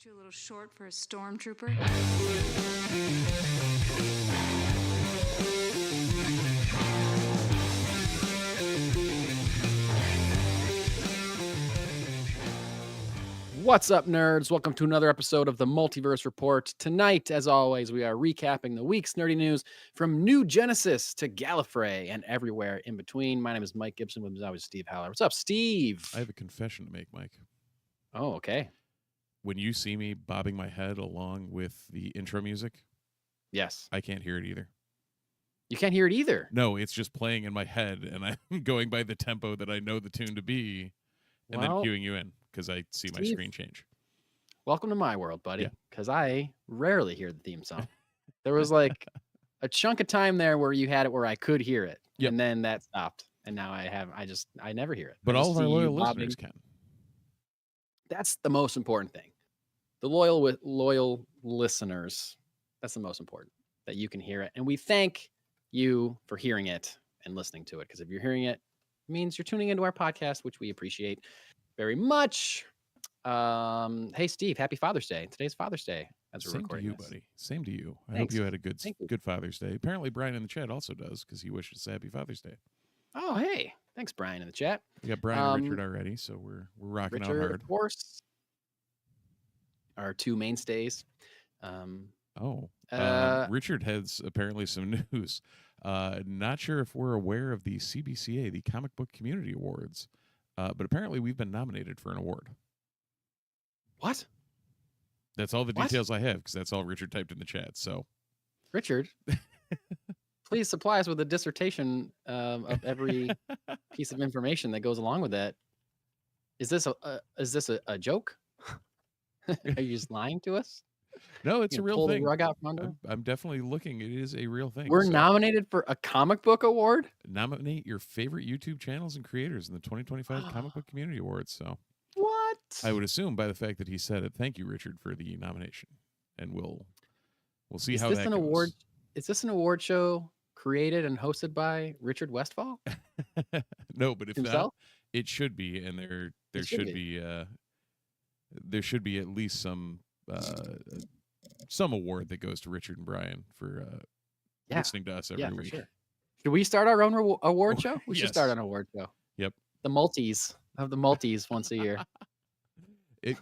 Aren't you a little short for a stormtrooper? What's up, nerds? Welcome to another episode of the Multiverse Report. Tonight, as always, we are recapping the week's nerdy news from New Genesis to Gallifrey and everywhere in between. My name is Mike Gibson. With me always Steve Haller. What's up, Steve? I have a confession to make, Mike. Oh, okay. When you see me bobbing my head along with the intro music, yes, I can't hear it either. You can't hear it either? No, it's just playing in my head, and I'm going by the tempo that I know the tune to be, and then cueing you in because I see my screen change. Welcome to my world, buddy, because I rarely hear the theme song. There was like a chunk of time there where you had it where I could hear it, and then that stopped, and now I never hear it. But all of our loyal listeners can. That's the most important thing. The loyal listeners, that's the most important, that you can hear it. And we thank you for hearing it and listening to it, because if you're hearing it, it means you're tuning into our podcast, which we appreciate very much. Hey, Steve, happy Father's Day. Today's Father's Day as we're recording this. Same to you, buddy. Same to you. I Thanks. hope you had a good Father's Day. Apparently, Brian in the chat also does, because he wishes happy Father's Day. Oh, hey. Thanks, Brian, in the chat. We got Brian and Richard already, so we're rocking Richard, out hard. Of course. Our two mainstays. Richard has apparently some news. Not sure if we're aware of the CBCA, the Comic Book Community Awards, but apparently we've been nominated for an award. What? That's all the details I have, because that's all Richard typed in the chat. So, Richard, please supply us with a dissertation of every piece of information that goes along with that. Is this a joke? Are you just lying to us? No, it's a real thing. The rug out from under? I'm definitely looking. It is a real thing. We're nominated for a comic book award? Nominate your favorite YouTube channels and creators in the 2025 Comic Book Community Awards. So, what? I would assume by the fact that he said it. Thank you, Richard, for the nomination, and we'll see how that goes. Is this an award show created and hosted by Richard Westfall? No, but if himself? Not, it should be, and there should be at least some award that goes to Richard and Brian for listening to us every week. For sure. Should we start our own award show? We should start an award show. Yep. The Multis once a year.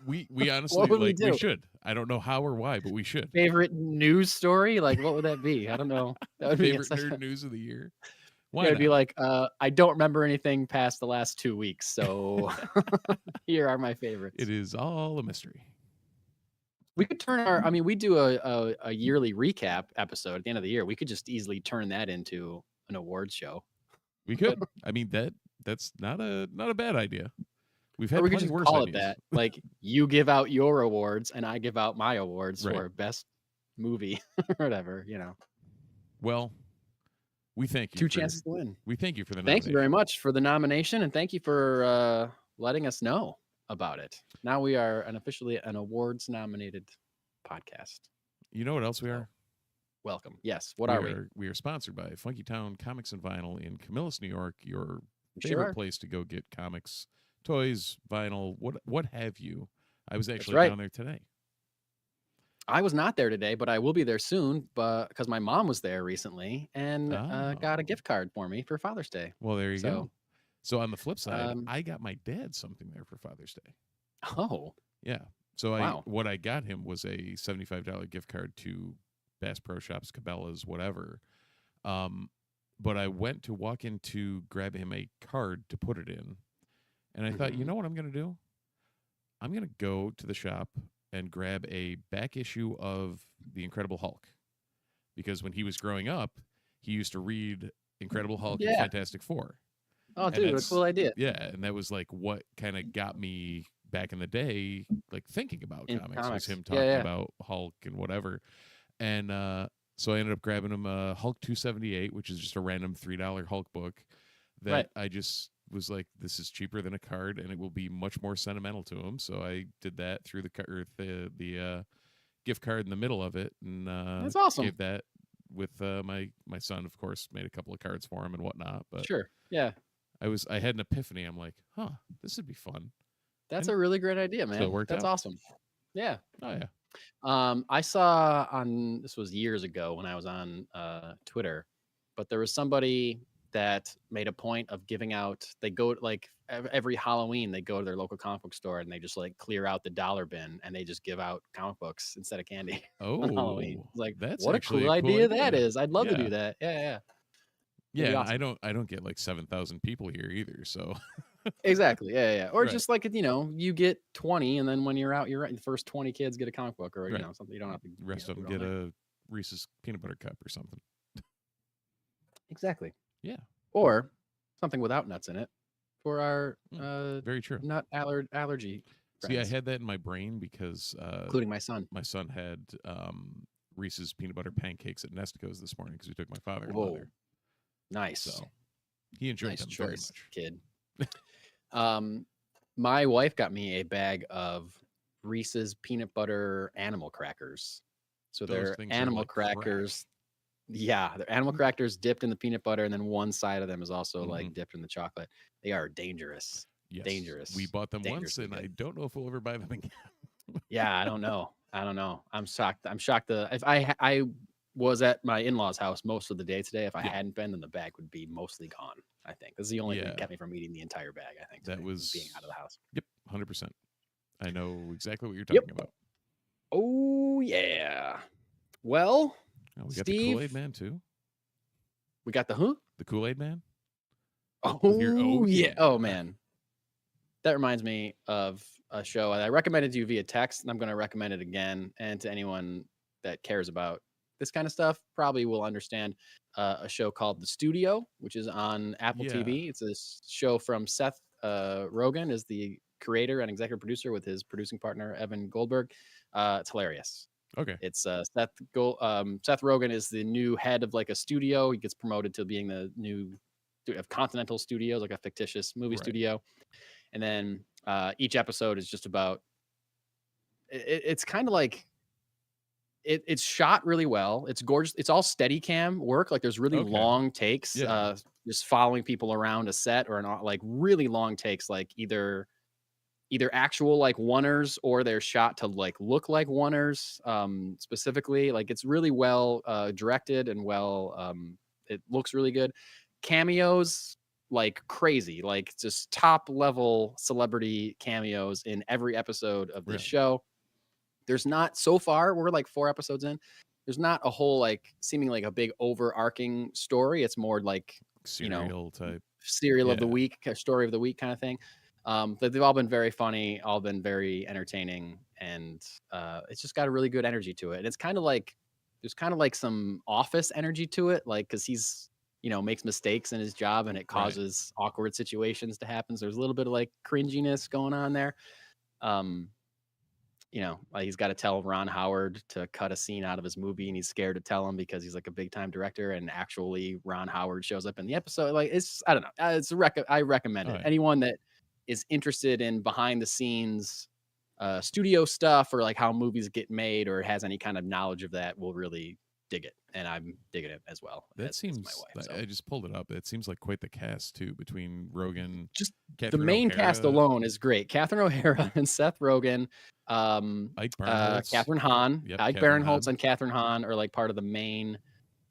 We honestly we should. I don't know how or why, but we should. Favorite news story? Like, what would that be? I don't know. That would favorite nerd news of the year. Why it'd be like, I don't remember anything past the last 2 weeks, so here are my favorites. It is all a mystery. We could turn we do a yearly recap episode at the end of the year. We could just easily turn that into an awards show. We could. I mean, that's not a bad idea. We've had we could just worse call ideas. It that. Like, you give out your awards and I give out my awards for best movie or whatever, Well, we thank you. 2 chances to win. We thank you for the nomination. Thank you very much for the nomination, and thank you for letting us know about it. Now we are officially an awards-nominated podcast. You know what else we are? Welcome. Yes. What are we? We are sponsored by Funky Town Comics and Vinyl in Camillus, New York, your favorite place to go get comics, toys, vinyl, what have you. I was actually down there today. I was not there today, but I will be there soon, because my mom was there recently and got a gift card for me for Father's Day. Well, there you go. So on the flip side, I got my dad something there for Father's Day. Oh. Yeah. So what I got him was a $75 gift card to Bass Pro Shops, Cabela's, whatever. But I went to walk in to grab him a card to put it in. And I thought, you know what I'm going to do? I'm going to go to the shop and grab a back issue of The Incredible Hulk. Because when he was growing up, he used to read Incredible Hulk and Fantastic Four. Oh, dude, what a cool idea. Yeah, and that was like what kind of got me back in the day, like thinking about comics. Was him talking about Hulk and whatever. And so I ended up grabbing him a Hulk 278, which is just a random $3 Hulk book that I just was like, this is cheaper than a card, and it will be much more sentimental to him. So I did that through the gift card in the middle of it, and that's awesome. Gave that with my son, of course, made a couple of cards for him and whatnot. But I had an epiphany. I'm like, this would be fun. That's a really great idea, man. So it worked That's out. awesome. Yeah. Oh yeah. I saw on this was years ago when I was on Twitter, but there was somebody that made a point of giving out. They go like every Halloween, they go to their local comic book store and they just like clear out the dollar bin and they just give out comic books instead of candy on Halloween. Oh, It's like, that's what a actually cool a cool idea that idea. is! I'd love to Yeah. do that. Yeah, yeah, Yeah, that'd be and awesome. I don't get like 7,000 people here either, so Exactly. Yeah, yeah, yeah. Or right, just like you get 20, and then when you're out, you're right. The first 20 kids get a comic book, or right. something. You don't have to Rest of do them it all get night. a Reese's peanut butter cup or something. Exactly. Yeah. Or something without nuts in it for our Very true. nut allergy See, I friends, had that in my brain because including my son. my son had Reese's peanut butter pancakes at Nestico's this morning because we took my father-in-law Whoa, there. nice, So he enjoyed nice them very choice, much. kid. My wife got me a bag of Reese's peanut butter animal crackers. So Those they're things are animal like crack. crackers. Yeah, they're animal crackers dipped in the peanut butter, and then one side of them is also like dipped in the chocolate. They are dangerous. Yes. Dangerous. We bought them once, Dangerously and I good. don't know if we'll ever buy them again. Yeah, I don't know. I'm shocked. I'm shocked. If I was at my in-laws' house most of the day today, if I Yeah. hadn't been, then the bag would be mostly gone. I think this is the only thing that Yeah. kept me from eating the entire bag. I think That today, was being out of the house. Yep, 100%. I know exactly what you're Yep. talking about. Oh yeah. Well, Oh, we got the Steve, Kool-Aid Man too. we got the who? The Kool-Aid Man. Oh yeah. Oh man. That reminds me of a show I recommended to you via text, and I'm going to recommend it again. And to anyone that cares about this kind of stuff, probably will understand a show called The Studio, which is on Apple Yeah. TV. It's a show from Seth Rogen, is the creator and executive producer with his producing partner Evan Goldberg. It's hilarious. Okay. It's Seth Rogen is the new head of like a studio. He gets promoted to being the new of Continental Studios, like a fictitious movie Right. studio. And then each episode is just about it's kind of like it's shot really well. It's gorgeous. It's all steady cam work. Like there's really Okay. long takes, Yeah. just following people around a set, or not like really long takes, like either actual like oneers, or they're shot to like look like oneers. Specifically, like it's really well directed and well. It looks really good. Cameos like crazy, like just top level celebrity cameos in every episode of this Really? show. There's not, so far, we're like 4 episodes in. There's not a whole like seeming like a big overarching story. It's more like Serial type. serial of the week, story of the week kind of thing. But they've all been very funny, all been very entertaining, and it's just got a really good energy to it. And it's kind of like there's kind of like some Office energy to it, like because he's makes mistakes in his job and it causes awkward situations to happen. So there's a little bit of like cringiness going on there. Like he's got to tell Ron Howard to cut a scene out of his movie, and he's scared to tell him because he's like a big time director. And actually, Ron Howard shows up in the episode. Like I don't know. I recommend it. Right. Anyone that is interested in behind the scenes studio stuff, or like how movies get made, or has any kind of knowledge of that, will really dig it. And I'm digging it as well. That seems my wife, so. I just pulled it up. It seems like quite the cast too, between Rogen, just Catherine the main O'Hara, cast alone is great. Catherine O'Hara and Seth Rogen, Ike Barinholtz, Catherine Hahn, Yep, Ike Catherine Barinholtz Hahn. and Catherine Hahn are like part of the main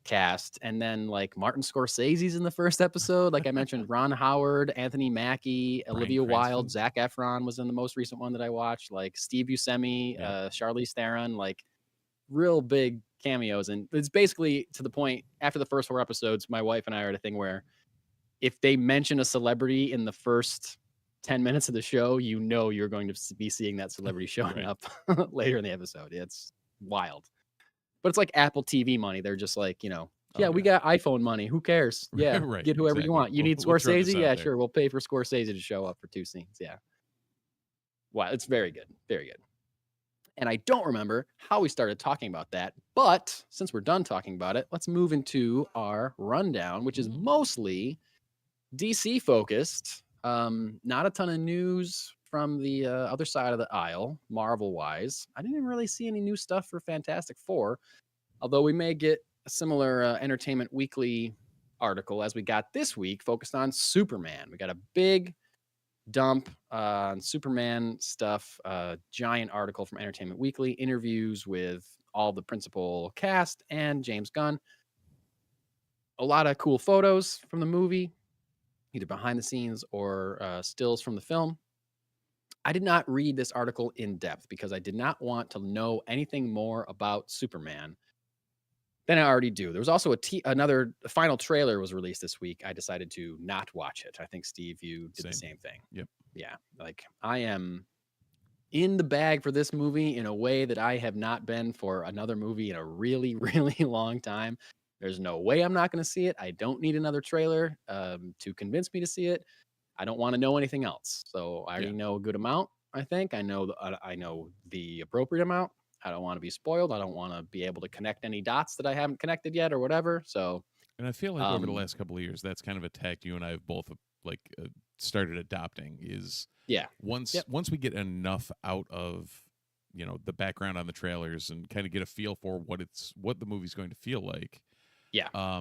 cast. And then like Martin Scorsese's in the first episode. Like I mentioned, Ron Howard, Anthony Mackie, Olivia Wilde, Zac Efron was in the most recent one that I watched. Like Steve Buscemi, Charlize Theron, like real big cameos. And it's basically to the point, after the first 4 episodes, my wife and I are at a thing where if they mention a celebrity in the first 10 minutes of the show, you're going to be seeing that celebrity showing up later in the episode. It's wild. But it's like Apple TV money. They're just like, we got iPhone money. Who cares? Yeah, Right, get whoever you want. You need We'll throw this Scorsese? out Yeah, there. sure. We'll pay for Scorsese to show up for 2 scenes. Yeah. Wow, it's very good. Very good. And I don't remember how we started talking about that, but since we're done talking about it, let's move into our rundown, which is mostly DC focused. Not a ton of news from the other side of the aisle, Marvel wise. I didn't really see any new stuff for Fantastic Four, although we may get a similar Entertainment Weekly article as we got this week, focused on Superman. We got a big dump on Superman stuff, giant article from Entertainment Weekly, interviews with all the principal cast and James Gunn. A lot of cool photos from the movie, either behind the scenes or stills from the film. I did not read this article in depth because I did not want to know anything more about Superman than I already do. There was also another final trailer was released this week. I decided to not watch it. I think, Steve, you did the same thing. Yep. Yeah. Like, I am in the bag for this movie in a way that I have not been for another movie in a really, really long time. There's no way I'm not going to see it. I don't need another trailer to convince me to see it. I don't want to know anything else. So I already know a good amount. I think I know the appropriate amount. I don't want to be spoiled. I don't want to be able to connect any dots that I haven't connected yet or whatever. So, and I feel like over the last couple of years, that's kind of a tact you and I have both started adopting. Is once we get enough out of the background on the trailers and kind of get a feel for what the movie's going to feel like. Yeah.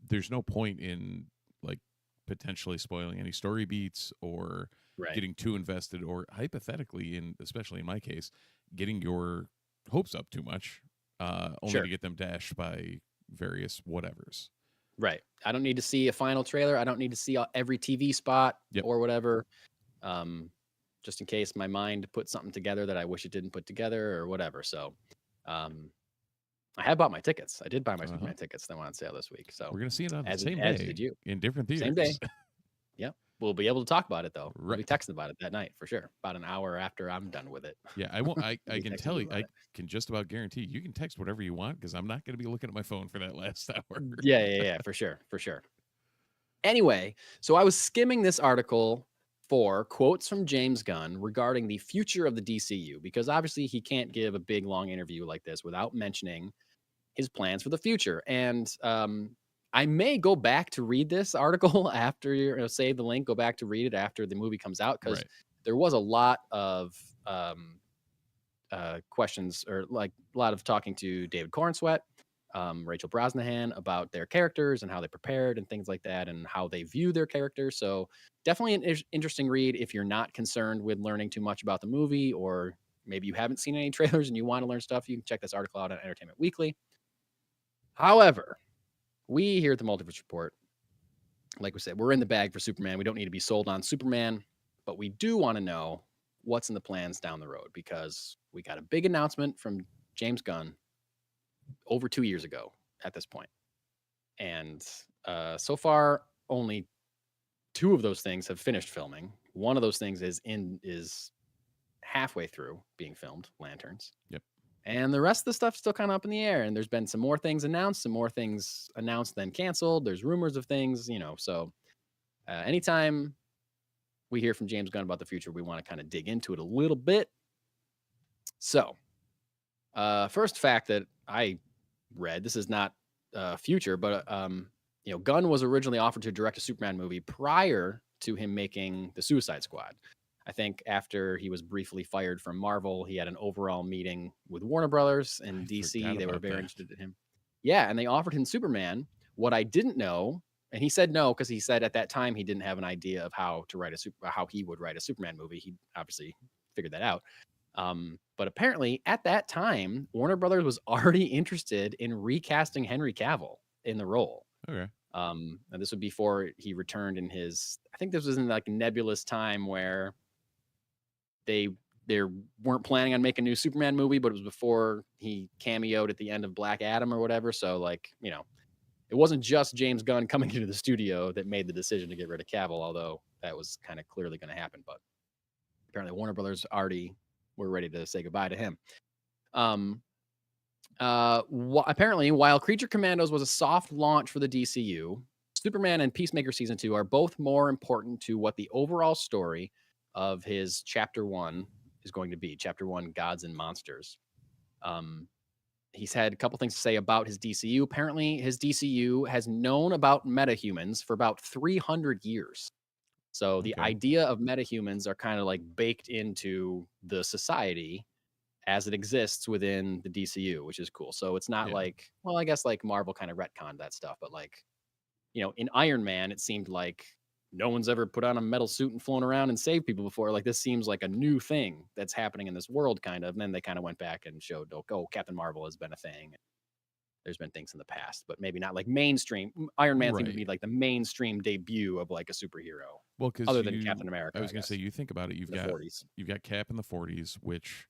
There's no point in like potentially spoiling any story beats or getting too invested, or hypothetically, especially in my case, getting your hopes up too much, only to get them dashed by various whatevers. Right. I don't need to see a final trailer. I don't need to see every TV spot or whatever. Just in case my mind put something together that I wish it didn't put together or whatever. So, I have bought my tickets. I did buy my Superman tickets that went on sale this week. So we're gonna see it on the same as day did you. in different theaters. Same day. Yep. We'll be able to talk about it though. Right. We'll be texting about it that night for sure. About an hour after I'm done with it. Yeah, I won't. I can tell you. I can just about guarantee you can text whatever you want because I'm not going to be looking at my phone for that last hour. Yeah, for sure. Anyway, so I was skimming this article for quotes from James Gunn regarding the future of the DCU, because obviously he can't give a big long interview like this without mentioning his plans for the future. And I may go back to read this article after save the link, go back to read it after the movie comes out, because there was a lot of questions, or like a lot of talking to David Cornsweet, Rachel Brosnahan, about their characters and how they prepared and things like that, and how they view their characters. So definitely an interesting read if you're not concerned with learning too much about the movie, or maybe you haven't seen any trailers and you want to learn stuff. You can check this article out on Entertainment Weekly. However, we here at the Multiverse Report, like we said, we're in the bag for Superman. We don't need to be sold on Superman, but we do want to know what's in the plans down the road, because we got a big announcement from James Gunn over 2 years ago at this point. And so far, only 2 of those things have finished filming. One of those things is halfway through being filmed, Lanterns. Yep. And the rest of the stuff's still kind of up in the air. And there's been some more things announced, then canceled. There's rumors of things, so anytime we hear from James Gunn about the future, we want to kind of dig into it a little bit. So, first fact that I read, this is not future, but Gunn was originally offered to direct a Superman movie prior to him making the Suicide Squad. I think after he was briefly fired from Marvel, he had an overall meeting with Warner Brothers and DC. They were very interested in him. Yeah, and they offered him Superman. What I didn't know, and he said no, because he said at that time he didn't have an idea of how he would write a Superman movie. He obviously figured that out. But apparently at that time, Warner Brothers was already interested in recasting Henry Cavill in the role. Okay. And this would be before he returned I think this was in like a nebulous time where they weren't planning on making a new Superman movie, but it was before he cameoed at the end of Black Adam or whatever. So it wasn't just James Gunn coming into the studio that made the decision to get rid of Cavill, although that was kind of clearly going to happen. But apparently Warner Brothers already were ready to say goodbye to him. Apparently, while Creature Commandos was a soft launch for the DCU, Superman and Peacemaker Season 2 are both more important to what the overall story of his Chapter 1 is going to be. Chapter 1, Gods and Monsters. He's had a couple things to say about his DCU. Apparently, his DCU has known about metahumans for about 300 years. So the idea of metahumans are kind of like baked into the society as it exists within the DCU, which is cool. So it's not like, well, I guess like Marvel kind of retconned that stuff, but in Iron Man, it seemed like no one's ever put on a metal suit and flown around and saved people before. Like, this seems like a new thing that's happening in this world, kind of. And then they kind of went back and showed, oh, Captain Marvel has been a thing. There's been things in the past, but maybe not like mainstream. Iron Man seemed to be like the mainstream debut of like a superhero. Well, because other than Captain America, I was going to say, you think about it, you've got Cap in the 40s, which,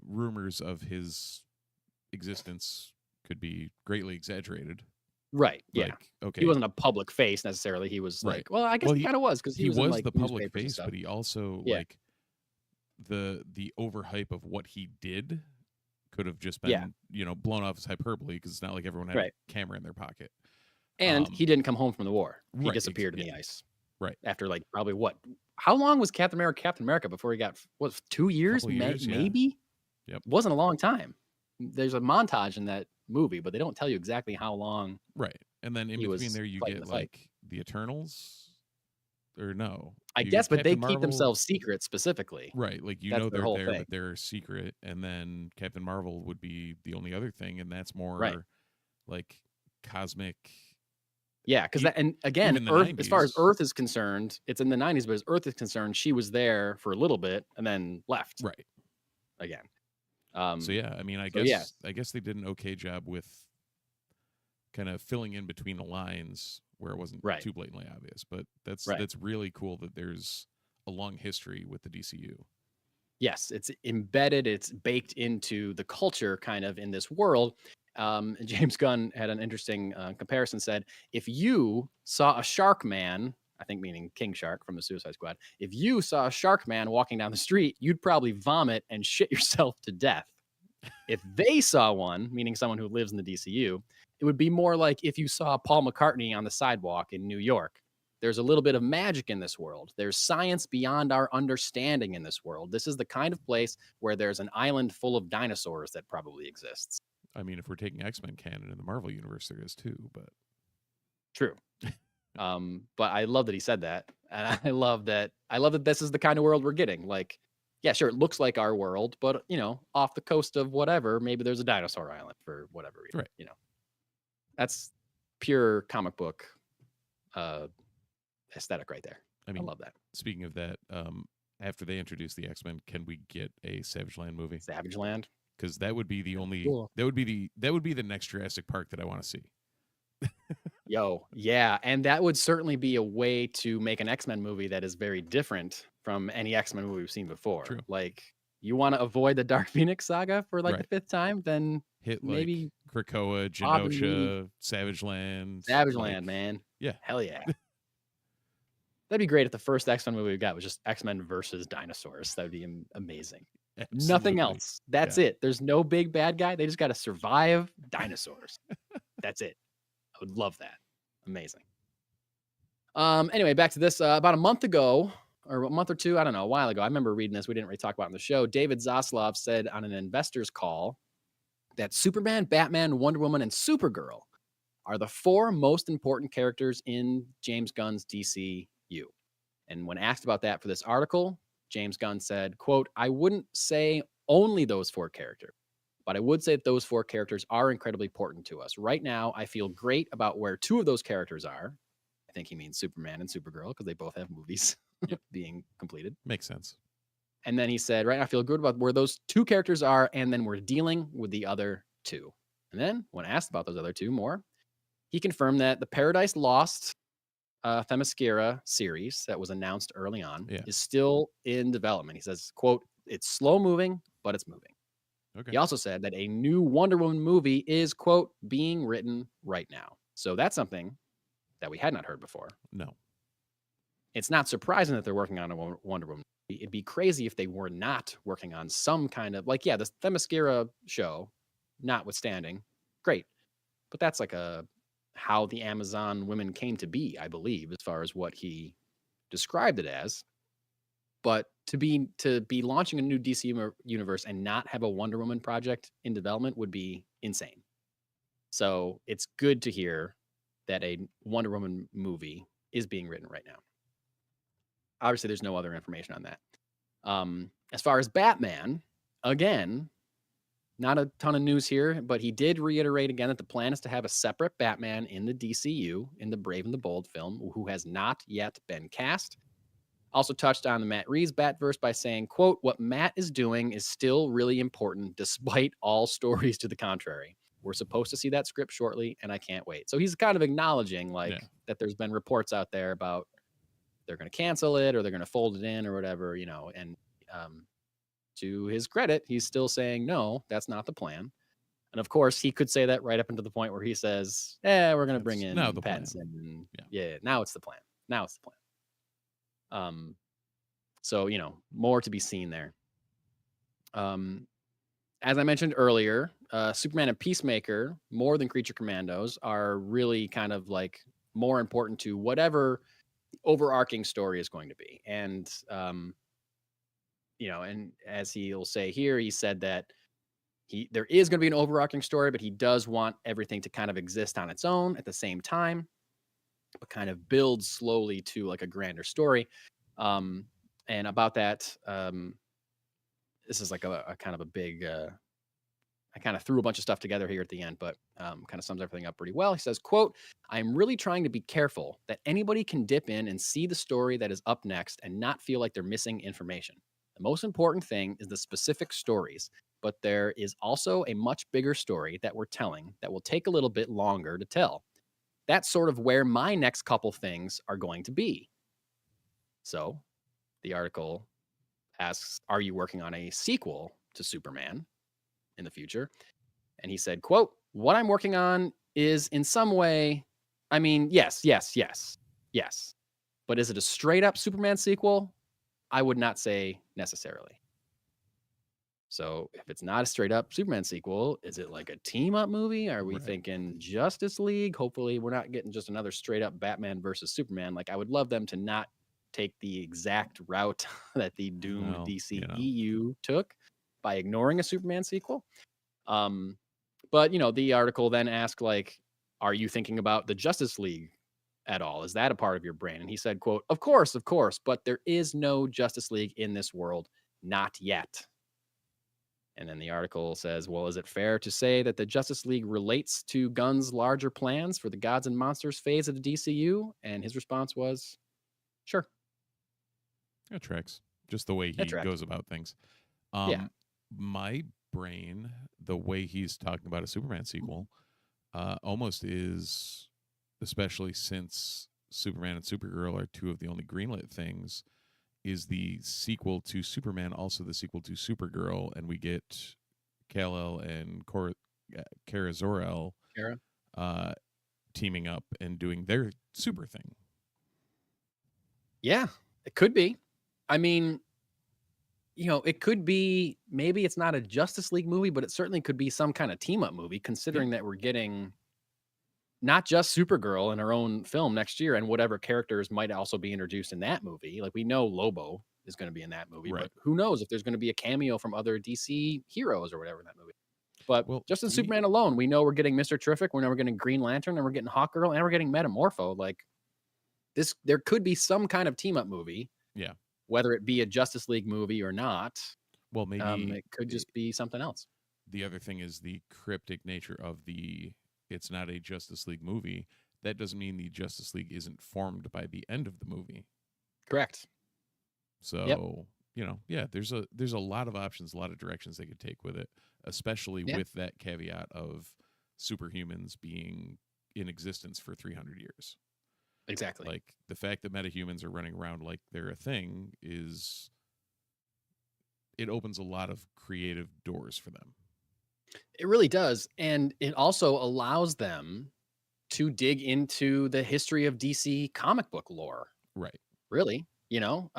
rumors of his existence could be greatly exaggerated. Right. Yeah. Like, okay. He wasn't a public face necessarily. He was like, well, I guess he kind of was, because he was in, like, the public face, but he also like the overhype of what he did could have just been blown off as hyperbole, because it's not like everyone had a camera in their pocket. And he didn't come home from the war. He disappeared in the ice. Right. After like probably how long was Captain America before he got 2 years? Maybe. Yep. It wasn't a long time. There's a montage in that movie, but they don't tell you exactly how long. Right. And then in between there you get like the Eternals, or no. I guess, but they keep themselves secret specifically. Right. Like, they're there, but they're secret. And then Captain Marvel would be the only other thing, and that's more like cosmic. Yeah, because and again, Earth, as far as Earth is concerned, it's in the 90s, but as Earth is concerned, she was there for a little bit and then left. Right. Again. So yeah, I mean, I guess they did an okay job with kind of filling in between the lines where it wasn't too blatantly obvious. But that's really cool that there's a long history with the DCU. Yes, it's embedded, it's baked into the culture kind of in this world. James Gunn had an interesting comparison, said, if you saw a shark man, I think meaning King Shark from the Suicide Squad, if you saw a shark man walking down the street, you'd probably vomit and shit yourself to death. If they saw one, meaning someone who lives in the DCU, it would be more like if you saw Paul McCartney on the sidewalk in New York. There's a little bit of magic in this world. There's science beyond our understanding in this world. This is the kind of place where there's an island full of dinosaurs that probably exists. I mean, if we're taking X-Men canon in the Marvel universe, there is too, but true. But I love that he said that. And I love that this is the kind of world we're getting. Like, yeah, sure, it looks like our world, but off the coast of whatever, maybe there's a dinosaur island for whatever reason. Right. That's pure comic book aesthetic right there. I love that. Speaking of that, after they introduce the X-Men, can we get a Savage Land movie? Savage Land? Because that would be the only that would be the next Jurassic Park that I want to see. Yo, yeah, and that would certainly be a way to make an X-Men movie that is very different from any X-Men movie we've seen before. True. Like, you want to avoid the Dark Phoenix saga for like the fifth time, then hit maybe Krakoa, Genosha, Savage Land. Savage Land, man. Yeah. Hell yeah. That'd be great if the first X-Men movie we got was just X-Men versus dinosaurs. That'd be amazing. Absolutely. Nothing else. That's it. There's no big bad guy. They just got to survive dinosaurs. That's it. I would love that. Amazing. Anyway, back to this. About a month ago, or a month or two, I don't know, a while ago, I remember reading this. We didn't really talk about it on the show. David Zaslav said on an investor's call that Superman, Batman, Wonder Woman, and Supergirl are the 4 most important characters in James Gunn's DCU. And when asked about that for this article, James Gunn said, quote, I wouldn't say only those 4 characters, but I would say that those 4 characters are incredibly important to us. Right now, I feel great about where 2 of those characters are. I think he means Superman and Supergirl, because they both have movies being completed. Makes sense. And then he said, right now I feel good about where those 2 characters are, and then we're dealing with the other 2. And then when asked about those other 2 more, he confirmed that the Paradise Lost Themyscira series that was announced early on is still in development. He says, quote, it's slow moving, but it's moving. Okay. He also said that a new Wonder Woman movie is, quote, being written right now. So that's something that we had not heard before. No. It's not surprising that they're working on a Wonder Woman movie. It'd be crazy if they were not working on some kind of, like, yeah, the Themyscira show, notwithstanding, great. But that's like how the Amazon women came to be, I believe, as far as what he described it as. But to be launching a new DC universe and not have a Wonder Woman project in development would be insane. So it's good to hear that a Wonder Woman movie is being written right now. Obviously, there's no other information on that. As far as Batman, again, not a ton of news here, but he did reiterate again that the plan is to have a separate Batman in the DCU in the Brave and the Bold film, who has not yet been cast. Also touched on the Matt Reeves Batverse by saying, quote, what Matt is doing is still really important despite all stories to the contrary. We're supposed to see that script shortly, and I can't wait. So he's kind of acknowledging that there's been reports out there about they're going to cancel it or they're going to fold it in or whatever, and to his credit, he's still saying, no, that's not the plan. And of course, he could say that right up until the point where he says, we're going to bring in Pattinson. And now it's the plan. Now it's the plan. So, more to be seen there. As I mentioned earlier, Superman and Peacemaker, more than Creature Commandos, are really kind of like more important to whatever overarching story is going to be. And, and as he'll say here, he said that there is going to be an overarching story, but he does want everything to kind of exist on its own at the same time, but kind of build slowly to like a grander story. And about that, this is like a kind of a big, I kind of threw a bunch of stuff together here at the end, but kind of sums everything up pretty well. He says, quote, I'm really trying to be careful that anybody can dip in and see the story that is up next and not feel like they're missing information. The most important thing is the specific stories, but there is also a much bigger story that we're telling that will take a little bit longer to tell. That's sort of where my next couple things are going to be. So the article asks, are you working on a sequel to Superman in the future? And he said, quote, what I'm working on is in some way, I mean, yes. But is it a straight up Superman sequel? I would not say necessarily. So if it's not a straight up Superman sequel, is it like a team up movie? Are we thinking Justice League? Hopefully we're not getting just another straight up Batman versus Superman. Like I would love them to not take the exact route that the doomed DCEU took by ignoring a Superman sequel. But the article then asked, like, are you thinking about the Justice League at all? Is that a part of your brain? And he said, quote, of course, but there is no Justice League in this world, not yet. And then the article says, well, is it fair to say that the Justice League relates to Gunn's larger plans for the Gods and Monsters phase of the DCU? And his response was, sure. That tracks. Just the way he goes about things. My brain, the way he's talking about a Superman sequel, almost is, especially since Superman and Supergirl are two of the only greenlit things, is the sequel to Superman also the sequel to Supergirl, and we get Kal-El and Kara Zor-El teaming up and doing their super thing. Yeah, it could be. I mean, it could be, maybe it's not a Justice League movie, but it certainly could be some kind of team up movie, considering that we're getting not just Supergirl in her own film next year and whatever characters might also be introduced in that movie. Like we know Lobo is going to be in that movie, but who knows if there's going to be a cameo from other DC heroes or whatever in that movie. But just in Superman alone, we know we're getting Mr. Terrific, we know we're getting Green Lantern, and we're getting Hawkgirl, and we're getting Metamorpho. Like there could be some kind of team up movie. Yeah. Whether it be a Justice League movie or not. Well, maybe it could just be something else. The other thing is the cryptic nature of it's not a Justice League movie. That doesn't mean the Justice League isn't formed by the end of the movie. Correct. So, there's a lot of options, a lot of directions they could take with it, especially with that caveat of superhumans being in existence for 300 years. Exactly. Like the fact that metahumans are running around like they're a thing it opens a lot of creative doors for them. It really does. And it also allows them to dig into the history of DC comic book lore. Right. Really, kind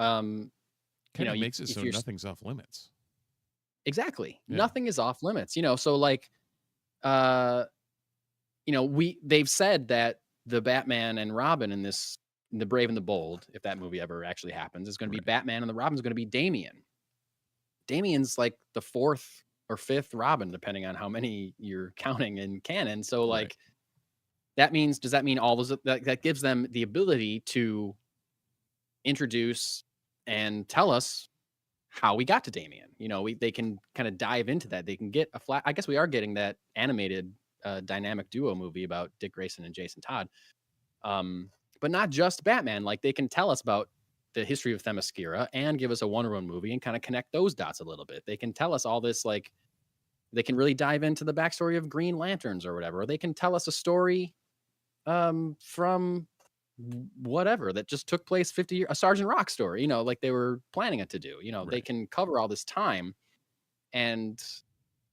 of makes it so nothing's off limits. Exactly. Yeah. Nothing is off limits, so like, they've said that the Batman and Robin in The Brave and the Bold, if that movie ever actually happens, is going to be Batman and the Robin's going to be Damian. Damian's like the fourth or fifth Robin, depending on how many you're counting in canon. So like does that mean all those that gives them the ability to introduce and tell us how we got to Damien. They can kind of dive into that. They can get a flat. I guess we are getting that animated dynamic duo movie about Dick Grayson and Jason Todd. But not just Batman. Like, they can tell us about the history of Themyscira and give us a Wonder Woman movie and kind of connect those dots a little bit. They can tell us all this, like, they can really dive into the backstory of Green Lanterns or whatever. Or they can tell us a story from whatever that just took place 50 years, a Sergeant Rock story, like they were planning it to do. They Right. can cover all this time. And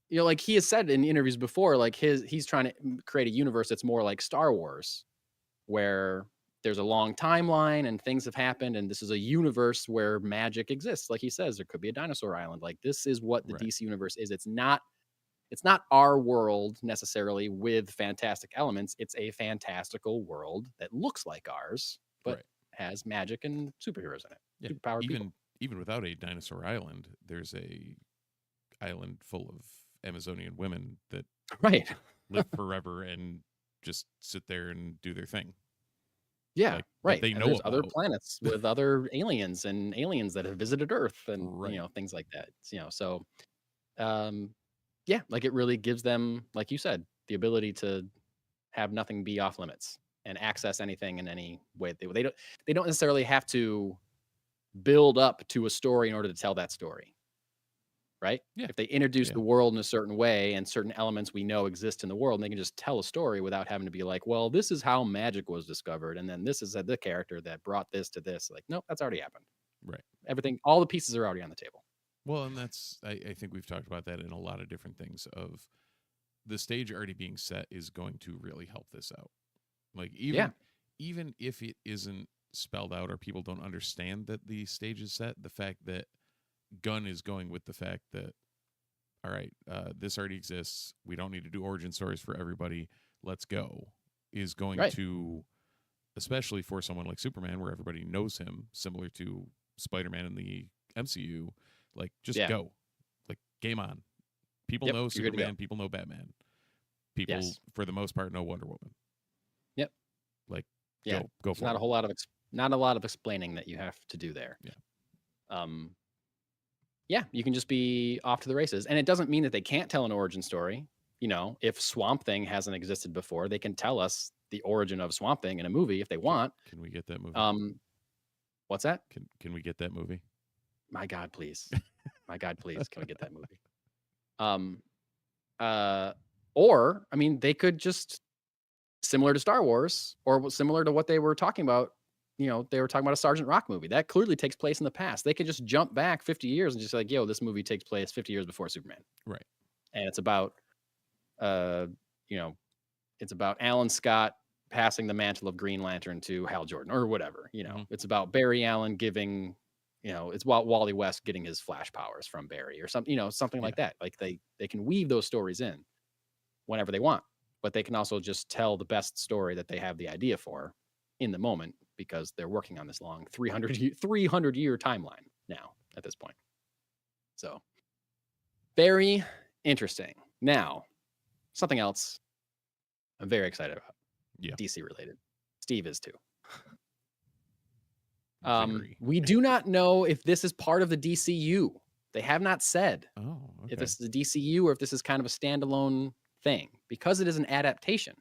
like he has said in interviews before, like he's trying to create a universe that's more like Star Wars, where there's a long timeline and things have happened, and this is a universe where magic exists. Like he says, there could be a dinosaur island. Like, this is what the Right. DC universe is. It's not our world necessarily with fantastic elements. It's a fantastical world that looks like ours, but Right. has magic and superheroes in it. Yeah. Superpowered people. Even without a dinosaur island, there's a island full of Amazonian women that Right. live forever and just sit there and do their thing. Yeah, Like, right. they And know there's other about. planets with other aliens and aliens that have visited Earth and Right. things like that. So yeah, like, it really gives them, like you said, the ability to have nothing be off limits and access anything in any way. They don't necessarily have to build up to a story in order to tell that story, right? Yeah. If they introduce Yeah. the world in a certain way and certain elements we know exist in the world, and they can just tell a story without having to be like, well, this is how magic was discovered, and then this is the character that brought this to this. Like, nope, that's already happened. Right. Everything, all the pieces are already on the table. Well, and that's I think we've talked about that in a lot of different things. Of the stage already being set is going to really help this out. Like, even if it isn't spelled out or people don't understand that the stage is set, the fact that Gunn is going with the fact that, all right, this already exists. We don't need to do origin stories for everybody. Let's go. Is going Right. to, especially for someone like Superman, where everybody knows him, similar to Spider-Man in the MCU. Like, just go. Like, game on. People Yep, know you're good to go. Superman. People know Batman. People, Yes. for the most part, know Wonder Woman. Yep. Like, Yeah. go There's for not it. a whole lot of not a lot of explaining that you have to do there. Yeah. Yeah, you can just be off to the races. And it doesn't mean that they can't tell an origin story. If Swamp Thing hasn't existed before, they can tell us the origin of Swamp Thing in a movie if they want. Can we get that movie? What's that? Can we get that movie? My God, please. My God, please. Can we get that movie? Or, I mean, they could just, similar to Star Wars, or similar to what they were talking about, they were talking about a Sergeant Rock movie. That clearly takes place in the past. They could just jump back 50 years and just like, yo, this movie takes place 50 years before Superman. Right. And it's about, it's about Alan Scott passing the mantle of Green Lantern to Hal Jordan or whatever. It's about Barry Allen giving, it's about Wally West getting his flash powers from Barry or something, something like that. Like, they can weave those stories in whenever they want, but they can also just tell the best story that they have the idea for in the moment, because they're working on this long 300-year timeline now at this point. So very interesting. Now, something else I'm very excited about. Yeah. DC related. Steve is too. Very. We do not know if this is part of the DCU. They have not said if this is the DCU or if this is kind of a standalone thing, because it is an adaptation.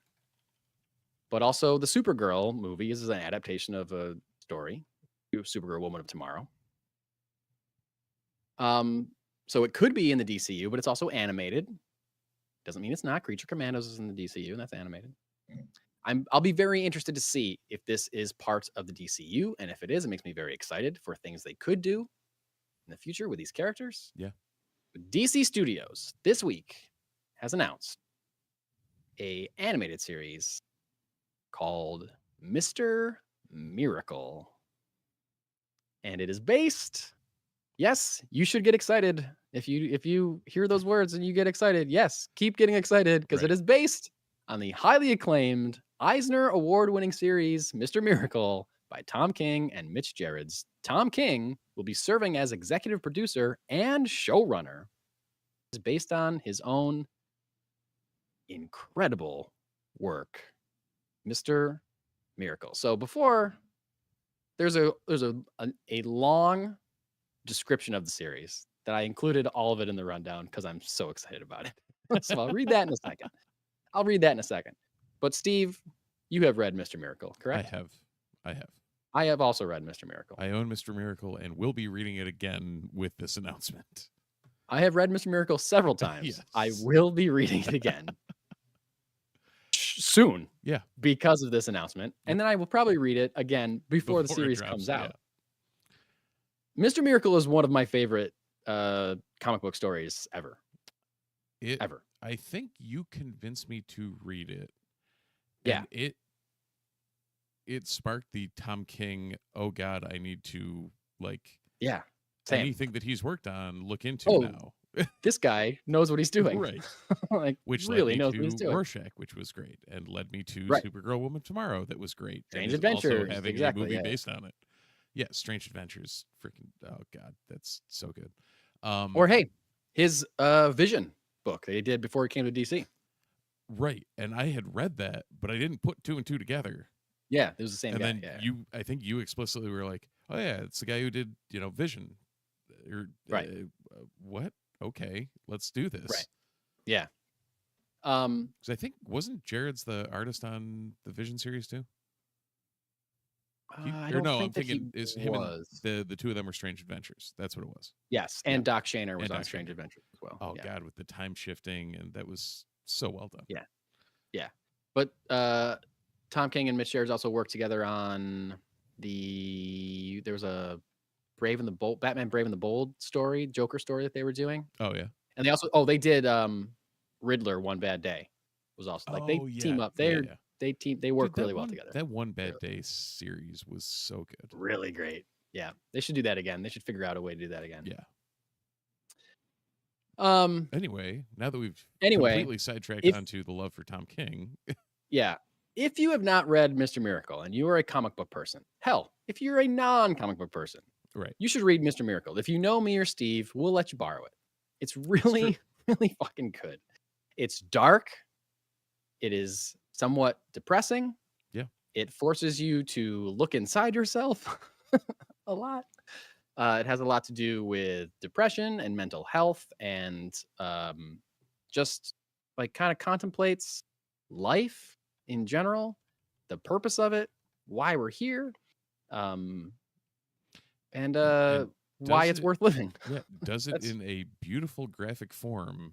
But also, the Supergirl movie is an adaptation of a story, Supergirl Woman of Tomorrow. So it could be in the DCU, but it's also animated. Doesn't mean it's not. Creature Commandos is in the DCU, and that's animated. I'll be very interested to see if this is part of the DCU, and if it is, it makes me very excited for things they could do in the future with these characters. Yeah. DC Studios this week has announced a animated series called Mr. Miracle. And it is based, yes, you should get excited. If you hear those words and you get excited, yes, keep getting excited, because it is based on the highly acclaimed Eisner Award-winning series Mr. Miracle by Tom King and Mitch Gerads. Tom King will be serving as executive producer and showrunner. It's based on his own incredible work, Mr. Miracle. So before, there's a long description of the series that I included all of it in the rundown because I'm so excited about it. So I'll read that in a second. But Steve, you have read Mr. Miracle, correct? I have. I have also read Mr. Miracle. I own Mr. Miracle and will be reading it again with this announcement. I have read Mr. Miracle several times. Yes. I will be reading it again soon. Yeah. Because of this announcement. And then I will probably read it again before the Before it series drops, comes yeah. out. Mr. Miracle is one of my favorite comic book stories ever. Ever. I think you convinced me to read it. Yeah. And it sparked the Tom King, oh God, I need to Yeah. Same. anything that he's worked on look into Oh, now. This guy knows what he's doing. Right. Like, Which really led me knows to what he's doing. Rorschach, which was great, and led me to Right. Supergirl Woman Tomorrow, that was great. Strange and is also Adventures, having exactly, a movie yeah. based on it. Yeah, Strange Adventures, freaking oh God, that's so good. Or hey, his Vision book that he did before he came to DC. Right, and I had read that, but I didn't put two and two together. Yeah, it was the same And guy. then yeah. I think you explicitly were like, "Oh yeah, it's the guy who did Vision." Or Right. What? Okay, let's do this. Right. Yeah. Because I think wasn't Jared's the artist on the Vision series too? I don't think I'm that thinking he is him was. and the two of them were Strange Adventures. That's what it was. Yes, and Yeah. Doc Shaner was And on Doc Strange Shaner. Adventures as well. Oh yeah. God, with the time shifting, and that was so well done. Yeah. But Tom King and Mitch Gerads also worked together on there was a Batman Brave and the Bold story, Joker story that they were doing. Oh yeah. And they also they did Riddler One Bad Day. Was also like they team up. They work really well together. That One Bad Day series was so good. Really great. Yeah. They should do that again. They should figure out a way to do that again. Yeah. Um Anyway, now that we've Anyway, completely sidetracked onto the love for Tom King. yeah. If you have not read Mr. Miracle and you are a comic book person, hell, if you're a non-comic book person, Right. you should read Mr. Miracle. If you know me or Steve, we'll let you borrow it. It's really, really fucking good. It's dark. It is somewhat depressing. Yeah. It forces you to look inside yourself a lot. It has a lot to do with depression and mental health, and just like kind of contemplates life in general, the purpose of it, why we're here, and why it's worth living. Yeah, does it in a beautiful graphic form.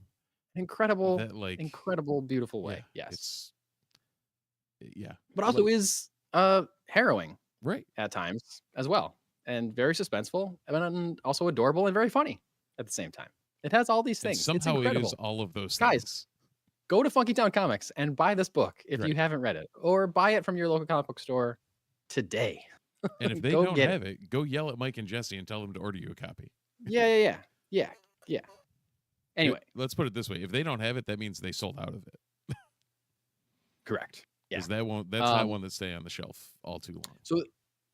Incredible, that, incredible, beautiful way. Yes. It's But also is harrowing, right, at times as well, and very suspenseful, and also adorable and very funny at the same time. It has all these things. And somehow it's it is all of those Guys, things. Go to Funky Town Comics and buy this book if you haven't read it, or buy it from your local comic book store today. And if they don't have it, go yell at Mike and Jesse and tell them to order you a copy. Yeah. Anyway, let's put it this way: if they don't have it, that means they sold out of it. Correct. Yeah. Because that's not one that stay on the shelf all too long. So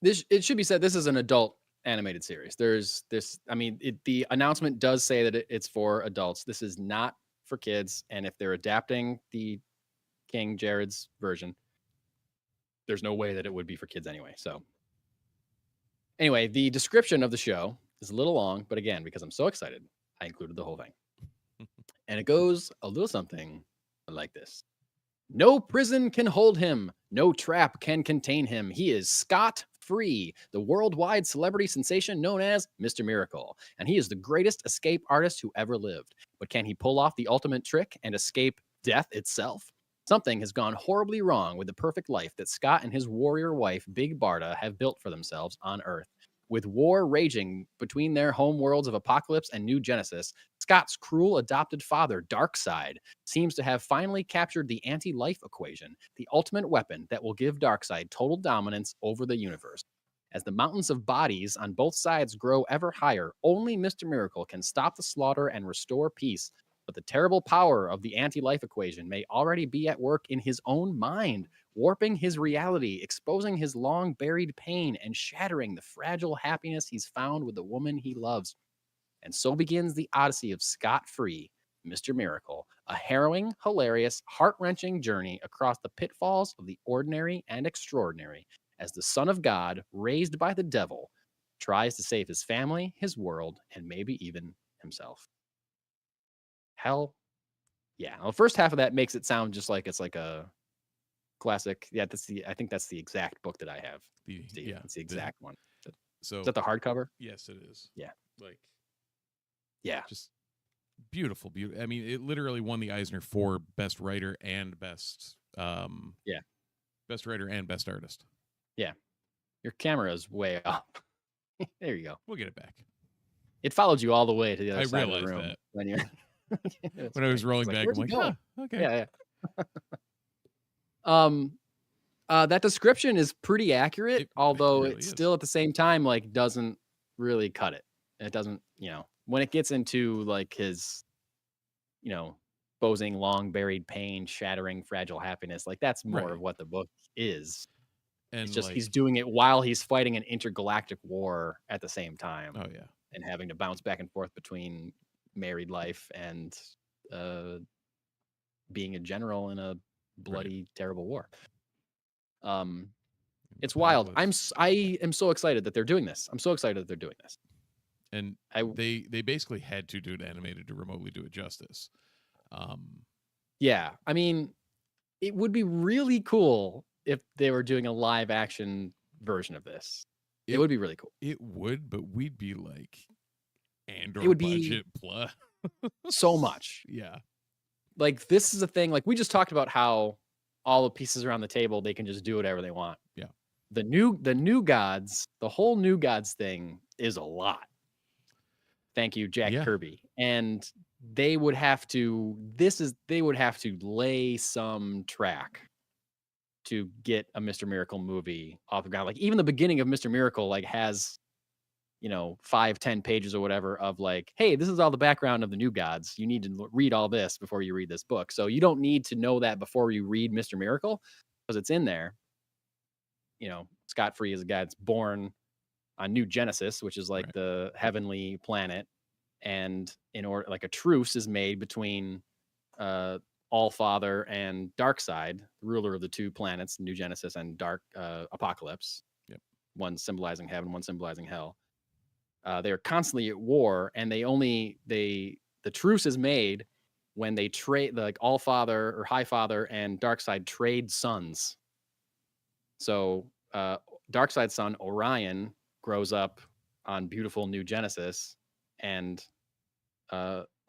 it should be said, this is an adult animated series. There's this. I mean, the announcement does say that it's for adults. This is not for kids. And if they're adapting the King Jared's version, there's no way that it would be for kids anyway. So anyway, the description of the show is a little long, but again, because I'm so excited, I included the whole thing. And it goes a little something like this. No prison can hold him. No trap can contain him. He is scot-free, the worldwide celebrity sensation known as Mr. Miracle. And he is the greatest escape artist who ever lived. But can he pull off the ultimate trick and escape death itself? Something has gone horribly wrong with the perfect life that Scott and his warrior wife, Big Barda, have built for themselves on Earth. With war raging between their home worlds of Apocalypse and New Genesis, Scott's cruel adopted father, Darkseid, seems to have finally captured the anti-life equation, the ultimate weapon that will give Darkseid total dominance over the universe. As the mountains of bodies on both sides grow ever higher, only Mr. Miracle can stop the slaughter and restore peace. But the terrible power of the anti-life equation may already be at work in his own mind, warping his reality, exposing his long-buried pain, and shattering the fragile happiness he's found with the woman he loves. And so begins the odyssey of Scott-Free, Mr. Miracle, a harrowing, hilarious, heart-wrenching journey across the pitfalls of the ordinary and extraordinary, as the Son of God, raised by the devil, tries to save his family, his world, and maybe even himself. Hell yeah. Well, the first half of that makes it sound just like it's like a classic. Yeah, I think that's the exact book that I have. Steve. Yeah, it's the exact one. So is that the hardcover? Yes, it is. Yeah. Like, yeah, just beautiful. I mean, it literally won the Eisner for best writer and best best writer and best artist. Yeah. Your camera is way up. There you go. We'll get it back. It followed you all the way to the other side of the realized room that when you're when I was rolling back. I'm like, go? Okay. Yeah. That description is pretty accurate, although really it is. still at the same time like doesn't really cut it. It doesn't, when it gets into like his, exposing long buried pain, shattering fragile happiness, like that's more Right. of what the book is. And It's just like, he's doing it while he's fighting an intergalactic war at the same time. oh yeah. And having to bounce back and forth between married life and being a general in a bloody, terrible war. It's wild. I am so excited that they're doing this. I'm so excited that they're doing this. And they basically had to do it animated to remotely do it justice. Yeah, I mean, it would be really cool if they were doing a live action version of this. It would be really cool. It would, but we'd be like, and it would budget be plus so much. Yeah. Like this is a thing. Like we just talked about how all the pieces around the table, they can just do whatever they want. Yeah. The new gods, the whole new gods thing is a lot. Thank you, Jack Kirby. And they would have to lay some track to get a Mr. Miracle movie off the ground. Like even the beginning of Mr. Miracle like has 5-10 pages or whatever of like, hey, this is all the background of the new gods. You need to read all this before you read this book. So you don't need to know that before you read Mr. Miracle because it's in there. Scott Free is a guy that's born on New Genesis, which is like the heavenly planet. And in order, like a truce is made between Allfather and Darkseid, the ruler of the two planets, New Genesis and Dark Apocalypse. Yep. One symbolizing heaven, one symbolizing hell. They are constantly at war, and the truce is made when they trade, like Allfather or Highfather and Darkseid trade sons. So Darkseid's son Orion grows up on beautiful New Genesis, and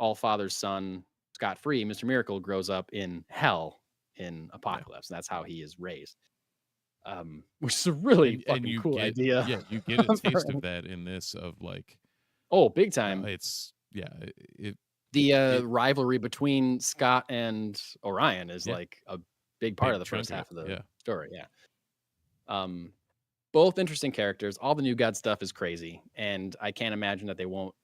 Allfather's son Scott Free, Mr. Miracle, grows up in hell in Apocalypse. And that's how he is raised. Which is a really fucking cool idea. Yeah, you get a taste of that in this of like, oh, big time. The rivalry between Scott and Orion is like a big part of the first half of the story. Yeah. Both interesting characters. All the new god stuff is crazy, and I can't imagine that they won't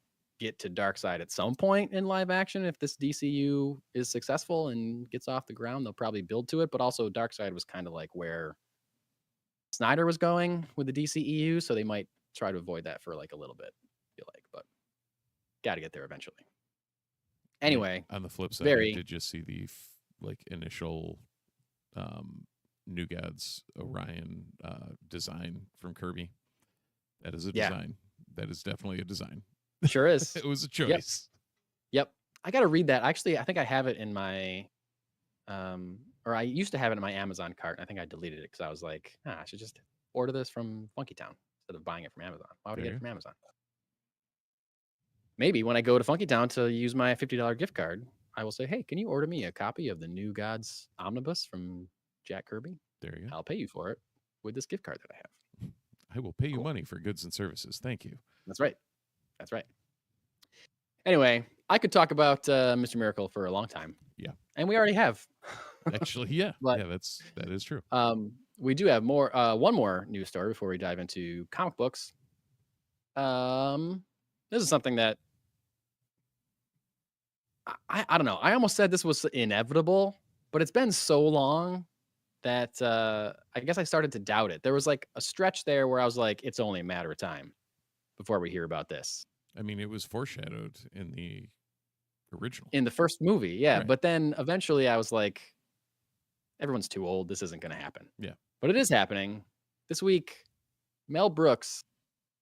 get to Darkseid at some point in live action. If this DCU is successful and gets off the ground, they'll probably build to it. But also, Darkseid was kind of like where Snyder was going with the DCEU, so they might try to avoid that for like a little bit. I feel like, but got to get there eventually. Anyway, on the flip side, I did just see the initial New Gods Orion design from Kirby. That is a design. That is definitely a design. Sure is. It was a choice. Yep. I got to read that. Actually, I think I have it in my or I used to have it in my Amazon cart. I think I deleted it because I was like, I should just order this from Funky Town instead of buying it from Amazon. Why would I get it from Amazon? Maybe when I go to Funky Town to use my $50 gift card, I will say, hey, can you order me a copy of the New Gods Omnibus from Jack Kirby? There you go. I'll pay you for it with this gift card that I have. I will pay you money for goods and services. Thank you. That's right. That's right. Anyway, I could talk about Mr. Miracle for a long time. Yeah. And we already have. Actually, yeah. But, that is true. We do have more one more news story before we dive into comic books. This is something that I don't know. I almost said this was inevitable, but it's been so long that I guess I started to doubt it. There was like a stretch there where I was like, it's only a matter of time before we hear about this. I mean, it was foreshadowed in the original. In the first movie, yeah. Right. But then eventually I was like, everyone's too old. This isn't going to happen. Yeah. But it is happening. This week, Mel Brooks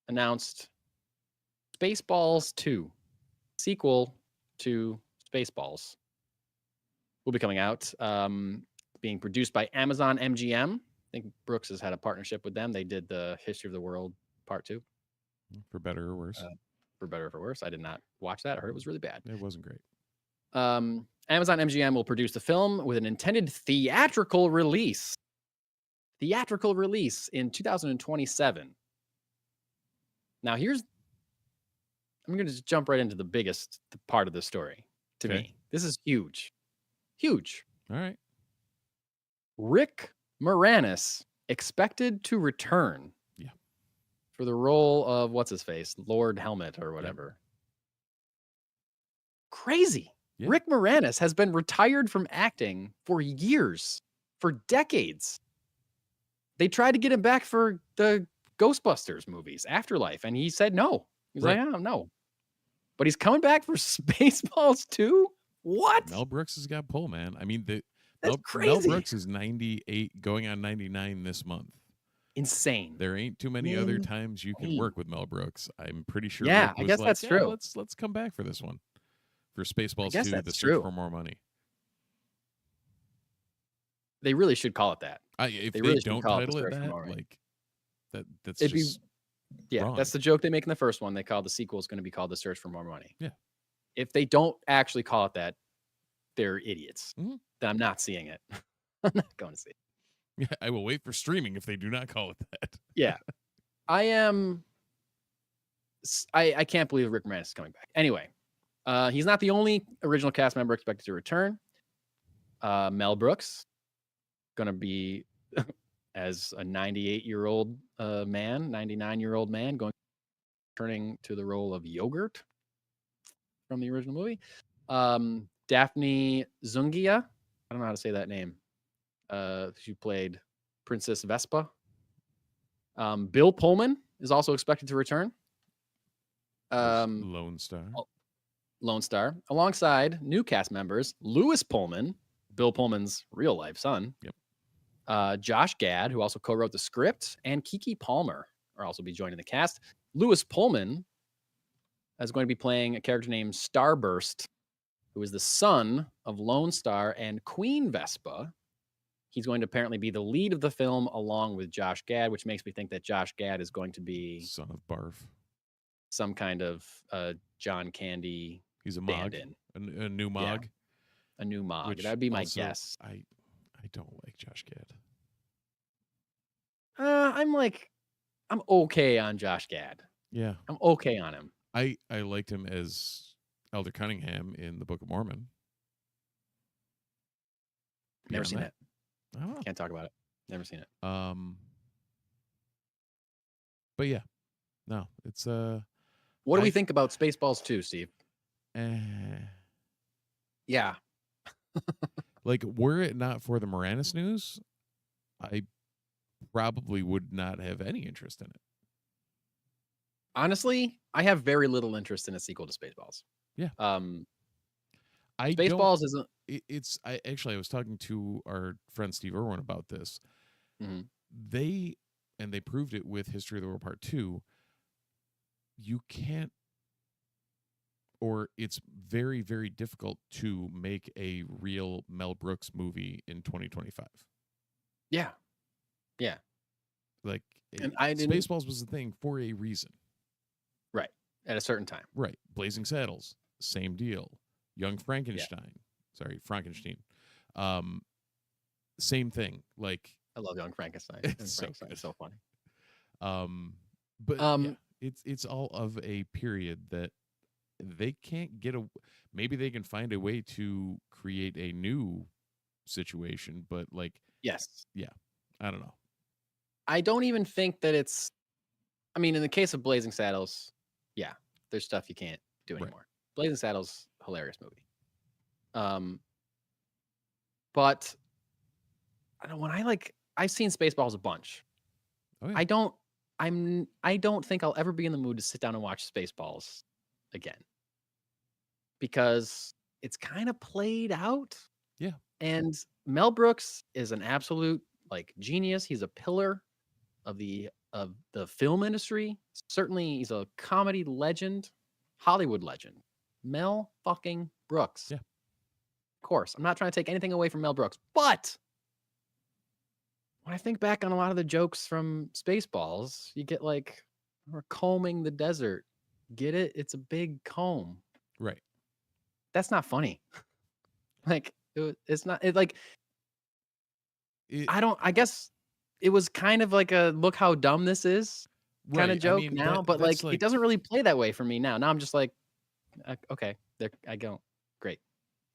announced Spaceballs 2, sequel to Spaceballs, will be coming out. Being produced by Amazon MGM. I think Brooks has had a partnership with them. They did the History of the World Part 2. For better or worse. For better or for worse. I did not watch that. I heard it was really bad. It wasn't great. Amazon MGM will produce the film with an intended theatrical release. Theatrical release in 2027. Now, I'm going to just jump right into the biggest part of the story to me. This is huge. Huge. All right. Rick Moranis expected to return. Yeah. For the role of what's his face, Lord Helmet or whatever. Yeah. Crazy. Yeah. Rick Moranis has been retired from acting for years, for decades. They tried to get him back for the Ghostbusters movies, Afterlife, and he said no. He's like, oh, no. But he's coming back for Spaceballs 2? What? Mel Brooks has got pull, man. I mean, That's crazy. Mel Brooks is 98, going on 99 this month. Insane. There ain't too many other times you can work with Mel Brooks. I'm pretty sure. Yeah, Rick was I guess like, that's true. Let's come back for this one. For Spaceballs 2, The Search for More Money. They really should call it that. If they really don't title it that, like that's It'd just wrong. That's the joke they make in the first one. They call the sequel is going to be called The Search for More Money. Yeah. If they don't actually call it that, they're idiots. Mm-hmm. Then I'm not seeing it. I'm not going to see it. Yeah, I will wait for streaming if they do not call it that. Yeah. I can't believe Rick Moranis is coming back. Anyway, he's not the only original cast member expected to return. Mel Brooks, going to be as a 98-year-old man, 99-year-old man, turning to the role of Yogurt from the original movie. Daphne Zungia, I don't know how to say that name. She played Princess Vespa. Bill Pullman is also expected to return. Lone Star, alongside new cast members Lewis Pullman, Bill Pullman's real life son. Yep. Josh Gad, who also co-wrote the script, and Keke Palmer are also be joining the cast. Lewis Pullman is going to be playing a character named Starburst, who is the son of Lone Star and Queen Vespa. He's going to apparently be the lead of the film along with Josh Gad, which makes me think that Josh Gad is going to be son of Barf, some kind of John Candy. He's a Mog, a new Mog. Yeah, a new Mog. That would be my guess. I don't like Josh Gad. I'm okay on Josh Gad. Yeah. I'm okay on him. I liked him as Elder Cunningham in the Book of Mormon. Never seen it. I don't know. Can't talk about it. Never seen it. But yeah. No, it's what do we think about Spaceballs 2, Steve? Yeah. Like, were it not for the Moranis news, I probably would not have any interest in it. Honestly, I have very little interest in a sequel to Spaceballs. Yeah. Spaceballs isn't. I was talking to our friend Steve Irwin about this. Mm-hmm. They proved it with History of the World Part 2. You can't, or it's very, very difficult to make a real Mel Brooks movie in 2025. Yeah. Yeah. Like, and Spaceballs was the thing for a reason. Right. At a certain time. Right. Blazing Saddles, same deal. Young Frankenstein. Yeah. Sorry, Frankenstein. Same thing. Like, I love Young Frankenstein. It's so funny. But yeah, it's all of a period that they can't get maybe they can find a way to create a new situation, but like, yes. Yeah. I don't know. I don't even think that it's, I mean, in the case of Blazing Saddles, yeah, there's stuff you can't do anymore. Right. Blazing Saddles, hilarious movie. But I don't, I've seen Spaceballs a bunch. Oh, yeah. I don't think I'll ever be in the mood to sit down and watch Spaceballs again, because it's kind of played out. Yeah. And Mel Brooks is an absolute genius. He's a pillar of the of the film industry. Certainly, he's a comedy legend, Hollywood legend. Mel fucking Brooks. Yeah. Of course, I'm not trying to take anything away from Mel Brooks, but when I think back on a lot of the jokes from Spaceballs, you get like, we're combing the desert. Get it? It's a big comb. Right. That's not funny. Like, it's not, I guess it was kind of like a look how dumb this is kind of joke now, but like, it doesn't really play that way for me now. Now I'm just like, okay, there I go. Great.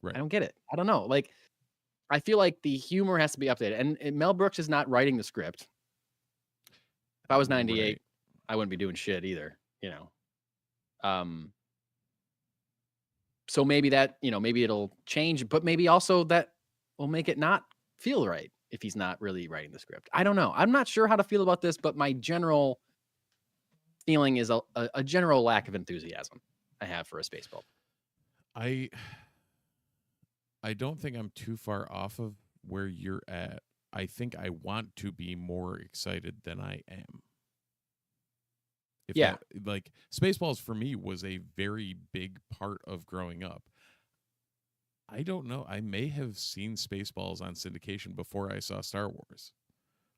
Right. I don't get it. I don't know. Like, I feel like the humor has to be updated, and Mel Brooks is not writing the script. If I was 98, I wouldn't be doing shit either, you know. So maybe that, maybe it'll change, but maybe also that will make it not feel right if he's not really writing the script. I don't know. I'm not sure how to feel about this, but my general feeling is a general lack of enthusiasm I have for a Spaceball. I don't think I'm too far off of where you're at. I think I want to be more excited than I am. Like Spaceballs for me was a very big part of growing up. I don't know. I may have seen Spaceballs on syndication before I saw Star Wars,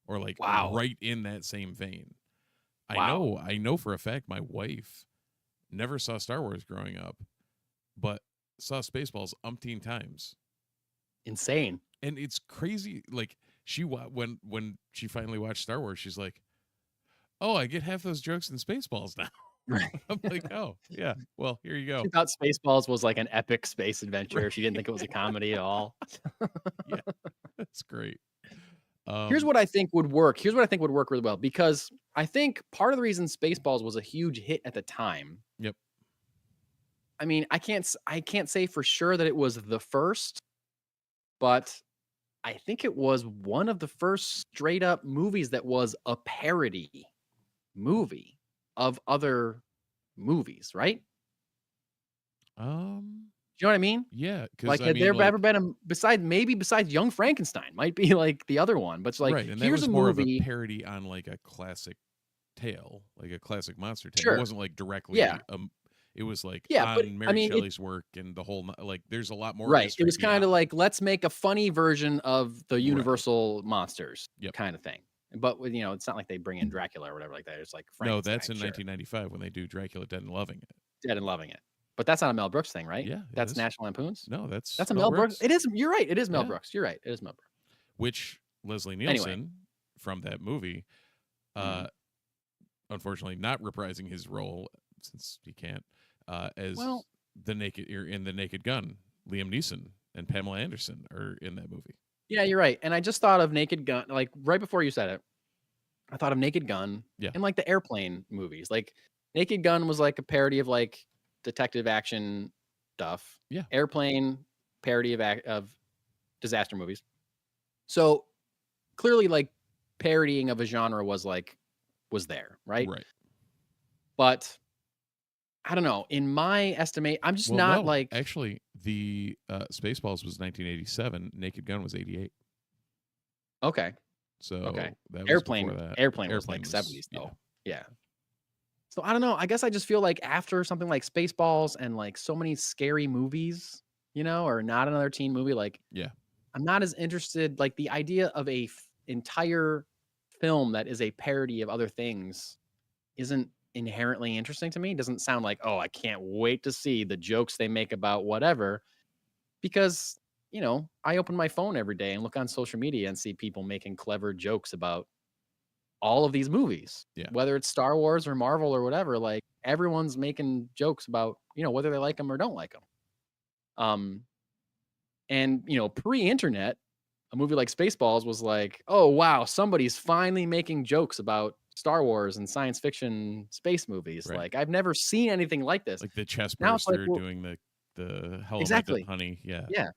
or like right in that same vein. Wow. I know for a fact my wife never saw Star Wars growing up, but saw Spaceballs umpteen times. Insane. And it's crazy. Like when she finally watched Star Wars, she's like, "Oh, I get half those jokes in Spaceballs now." Right. I'm like, "Oh, yeah. Well, here you go." She thought Spaceballs was like an epic space adventure. Right. She didn't think it was a comedy at all. Yeah, that's great. Here's what I think would work. Here's what I think would work really well, because I think part of the reason Spaceballs was a huge hit at the time. Yep. I mean, I can't say for sure that it was the first, but I think it was one of the first straight up movies that was a parody movie of other movies, right? You know what I mean? Yeah. Like, had there ever been besides Young Frankenstein might be like the other one, but it's like, right, and here's that was a more movie of a parody on like a classic tale, like a classic monster tale. Sure. It wasn't like directly. Yeah. It was like on Mary Shelley's work and the whole like. There's a lot more. Right. It was kind of like, let's make a funny version of the Universal monsters, kind of thing. But it's not like they bring in Dracula or whatever like that. It's like no, that's in 1995 when they do Dracula Dead and Loving It. Dead and Loving It. But that's not a Mel Brooks thing, right? Yeah, that's National Lampoons. No, that's a Mel Brooks. It is. You're right. It is Mel Brooks. You're right. It is Mel Brooks. Which Leslie Nielsen from that movie, unfortunately, not reprising his role since he can't, as the Naked Gun. Liam Neeson and Pamela Anderson are in that movie. Yeah, you're right. And I just thought of Naked Gun, like right before you said it. I thought of Naked Gun and like the Airplane movies. Like Naked Gun was like a parody of like detective action stuff. Yeah. Airplane, parody of disaster movies. So clearly, like, parodying of a genre was there, right? Right. But I don't know. In my estimate, I'm just like. Actually, the Spaceballs was 1987. Naked Gun was 88. Okay. So that was Airplane was like was, 70s though. Yeah. So I don't know. I guess I just feel like after something like Spaceballs and like so many scary movies, or not another teen movie, like I'm not as interested. Like the idea of a entire film that is a parody of other things isn't inherently interesting to me. It doesn't sound like, oh, I can't wait to see the jokes they make about whatever, because I open my phone every day and look on social media and see people making clever jokes about all of these movies, whether it's Star Wars or Marvel or whatever. Like everyone's making jokes about, whether they like them or don't like them. And pre-internet, a movie like Spaceballs was like, oh wow, somebody's finally making jokes about Star Wars and science fiction space movies. Right. Like I've never seen anything like this. Like the chest burster doing the hell honey. Yeah. Yeah.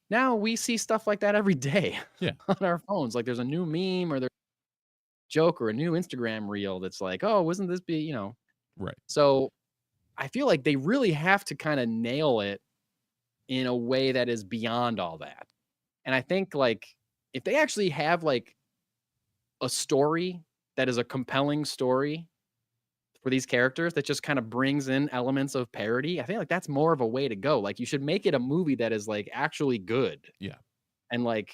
Now we see stuff like that every day on our phones. Like there's a new meme or there's a joke or a new Instagram reel that's like, oh, wouldn't this be, Right. So I feel like they really have to kind of nail it in a way that is beyond all that. And I think like if they actually have like a story that is a compelling story for these characters that just kind of brings in elements of parody, I think like that's more of a way to go. Like you should make it a movie that is like actually good. Yeah. And like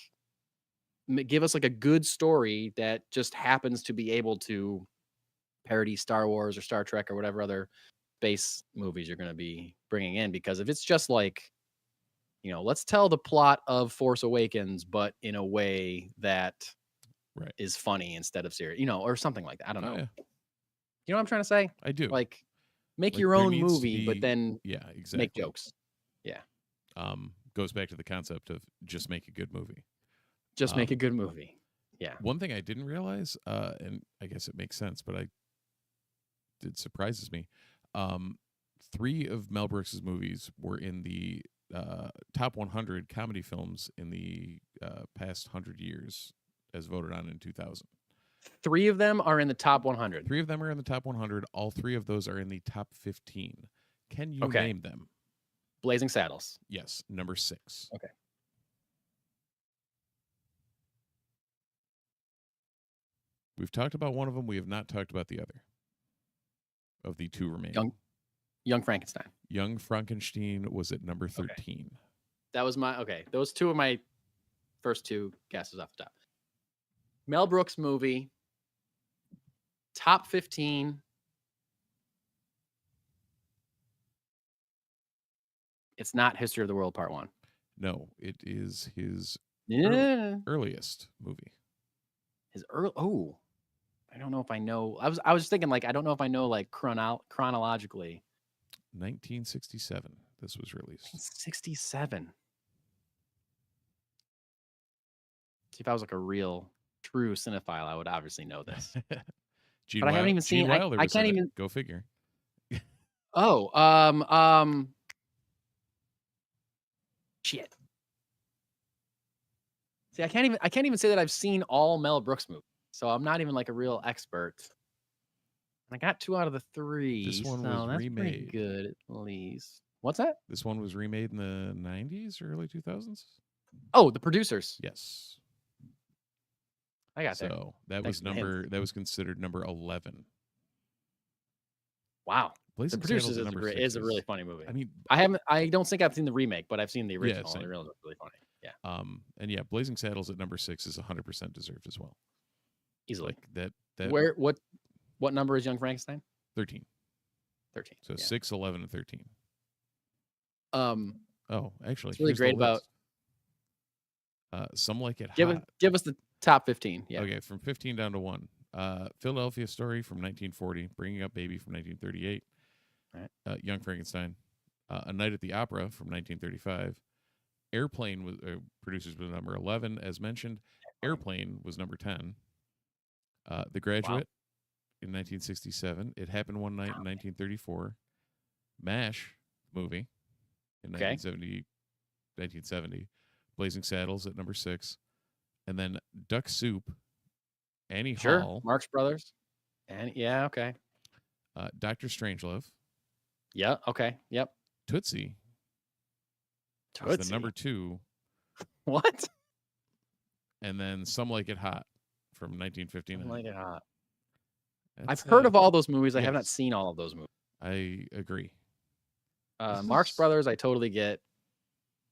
give us like a good story that just happens to be able to parody Star Wars or Star Trek or whatever other space movies you're going to be bringing in. Because if it's just like, let's tell the plot of Force Awakens, but in a way that is funny instead of serious, or something like that. I don't know. Yeah. You know what I'm trying to say? I do. Like, make Like, your there own needs to movie, but be- then yeah, make exactly. jokes. Yeah. Goes back to the concept of just make a good movie. Just make a good movie. Yeah. One thing I didn't realize, and I guess it makes sense, but it surprises me. 3 of Mel Brooks's movies were in the top 100 comedy films in the past 100 years, as voted on in 2000. 3 of them are in the top 100. 3 of them are in the top 100. All 3 of those are in the top 15. Can you Okay. name them? Blazing Saddles. Yes, number 6. Okay. We've talked about one of them. We have not talked about the other of the 2 remaining. Young Frankenstein. Young Frankenstein was at number 13. That was those 2 are my first 2 guesses off the top. Mel Brooks movie, top 15. It's not History of the World Part 1. No, it is his earliest movie. His early. Oh, I don't know if I know. I was thinking like I don't know if I know like chronologically. 1967. This was released. 67. See, if I was like a real true cinephile, I would obviously know this. Gene But I haven't even Gene seen. Wilder I was in can't it. even. Go figure. Oh, shit. See, I can't even say that I've seen all Mel Brooks movies, so I'm not even like a real expert. I got 2 out of the 3. This one so was that's pretty remade. good, at least. What's that? This one was remade in the 90s or early 2000s? Oh, The Producers. Yes. I got there. So that Thanks was for the hint. that was considered number 11. Wow. Blazing The Producers Saddles at number 6 is a really funny movie. I mean, I don't think I've seen the remake, but I've seen the original. same. The original is really funny. Yeah. And yeah, Blazing Saddles at number 6 is 100% deserved as well. Easily. Like that What number is Young Frankenstein? 13. 13. So 6, 11, and 13. Oh, actually, it's really here's the great about Some Like It Hot. give us the top 15. Yeah. Okay, from 15 down to 1. Philadelphia Story from 1940, Bringing Up Baby from 1938, Right. Young Frankenstein, A Night at the Opera from 1935, Airplane was producers was number 11, as mentioned. Airplane was number 10. The Graduate in 1967. It Happened One Night in 1934. MASH movie in 1970. Blazing Saddles at number 6. And then Duck Soup, Annie Hall. Marx Brothers. And okay. Dr. Strangelove. Yeah, okay. Yep. Tootsie. Tootsie. The number 2. What? And then Some Like It Hot from 1959. Some Like It Hot. That's, I've heard of all those movies. I have not yes. seen all of those movies. I agree. Marx Brothers, I totally get.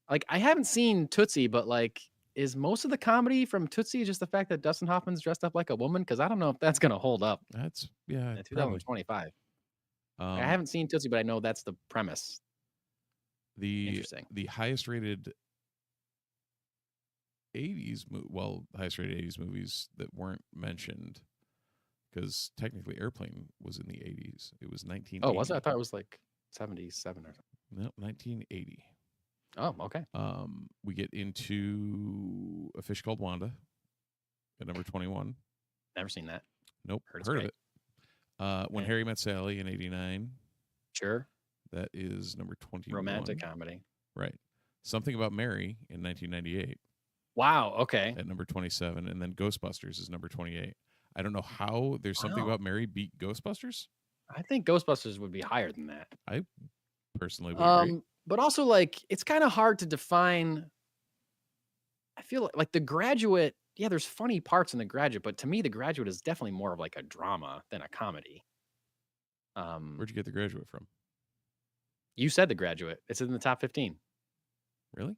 Like, I haven't seen Tootsie, but like, is most of the comedy from Tootsie just the fact that Dustin Hoffman's dressed up like a woman? Because I don't know if that's gonna hold up. That's In 2025. I haven't seen Tootsie, but I know that's the premise. Interesting. The highest rated 80s highest rated 80s movies that weren't mentioned, because technically Airplane was in the 80s. It was 1980. Oh, was it? I thought it was like 77 or something. No, 1980. Oh, okay. We get into A Fish Called Wanda at number 21. Never seen that. Nope. Heard of it. When Harry Met Sally in 89. Sure. That is number 21. Romantic comedy. Right. Something About Mary in 1998. Wow. Okay. At number 27. And then Ghostbusters is number 28. I don't know how There's Something About Mary beat Ghostbusters. I think Ghostbusters would be higher than that. I personally would agree. But also, like, it's kind of hard to define. I feel like The Graduate yeah, there's funny parts in The Graduate, but to me, The Graduate is definitely more of like a drama than a comedy. Where'd you get The Graduate from? You said The Graduate. It's in the top 15. Really?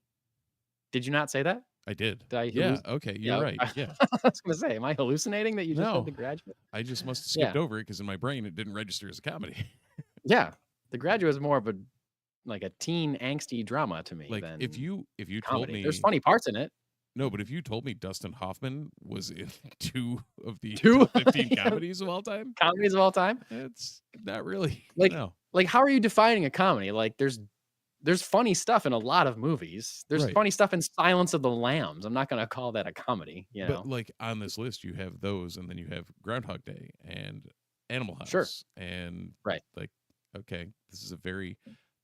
Did you not say that? I did. Did I Yeah. Okay. You're right. Yeah. I was gonna say, am I hallucinating that you just said No. The Graduate? I just must have skipped over it because in my brain it didn't register as a comedy. Yeah, The Graduate is more of a like a teen angsty drama to me Like than if you told comedy. me There's funny parts in it. no, but if you told me Dustin Hoffman was in 2 of the Two top 15 comedies of all time, comedies of all time. it's not really. Like, No. like how are you defining a comedy? Like, there's funny stuff in a lot of movies. There's Right. funny stuff in Silence of the Lambs. I'm not gonna call that a comedy, you know. But like on this list, you have those, and then you have Groundhog Day and Animal House, Sure. and Right. like, okay, this is a very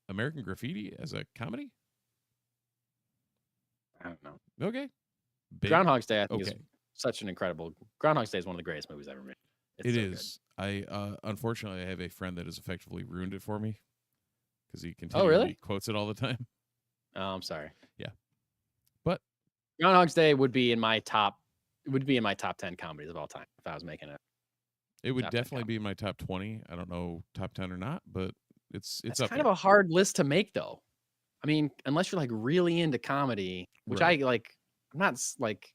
American Graffiti as a comedy. I don't know. Okay, big, Groundhog's Day, I think, is okay, such an incredible. Groundhog's Day is one of the greatest movies ever made. It's it so good. is. I unfortunately I have a friend that has effectively ruined it for me because he Oh, continually really? quotes it all the time. Oh, I'm sorry. Yeah, but Groundhog's Day would be in my top. It would be in my top 10 comedies of all time if I was making it. it would Top 10 definitely be in my top 20. I don't know top 10 or not, but it's It's up kind there. of a hard list to make, though. I mean, unless you're like really into comedy, which Right. I like. I'm not like.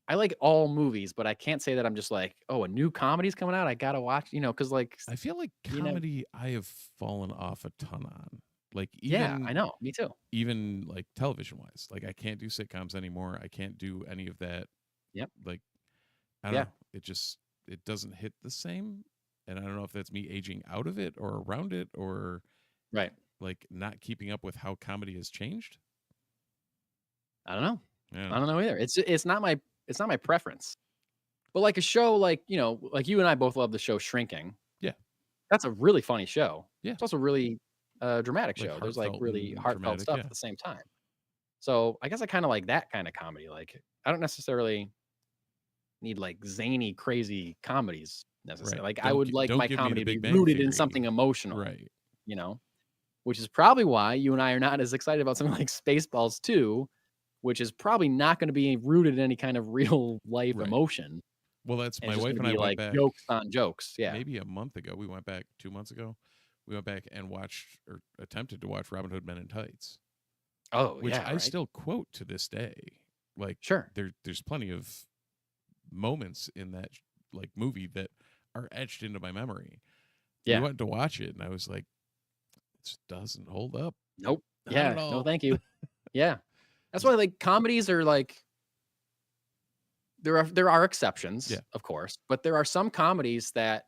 I like all movies, but I can't say that I'm just like, oh, a new comedy's coming out, I gotta watch, because like, I feel like you know, comedy I have fallen off a ton on. Like yeah, even I know, me too. even like television wise, like I can't do sitcoms anymore. I can't do any of that. Yep. Like I don't Yeah. know. It doesn't hit the same. And I don't know if that's me aging out of it or around it or Right. like not keeping up with how comedy has changed. I don't know. Yeah. I don't know either. It's not my preference. But like a show like, like you and I both love the show Shrinking. Yeah. That's a really funny show. Yeah. It's also a really dramatic Like show. There's like heartfelt really and heartfelt dramatic, stuff yeah. at the same time. So I guess I kind of like that kind of comedy. Like I don't necessarily need like zany, crazy comedies necessarily. Right. Like I would like Don't my give me the comedy to be Big Bang rooted in Theory. something emotional, Right. Which is probably why you and I are not as excited about something like Spaceballs 2, which is probably not going to be rooted in any kind of real life Right. emotion. Well, that's And my it's just wife gonna and I be went like back jokes on jokes. Yeah. maybe a month ago. We went back 2 months ago. We went back and watched or attempted to watch Robin Hood Men in Tights, Oh, which yeah, I right? still quote to this day. Like Sure. there's plenty of moments in that like movie that are etched into my memory. Yeah. We went to watch it and I was like, this doesn't hold up. Nope. Not Yeah. at all. No, thank you. Yeah. That's why like comedies are like there are exceptions, Yeah. of course, but there are some comedies that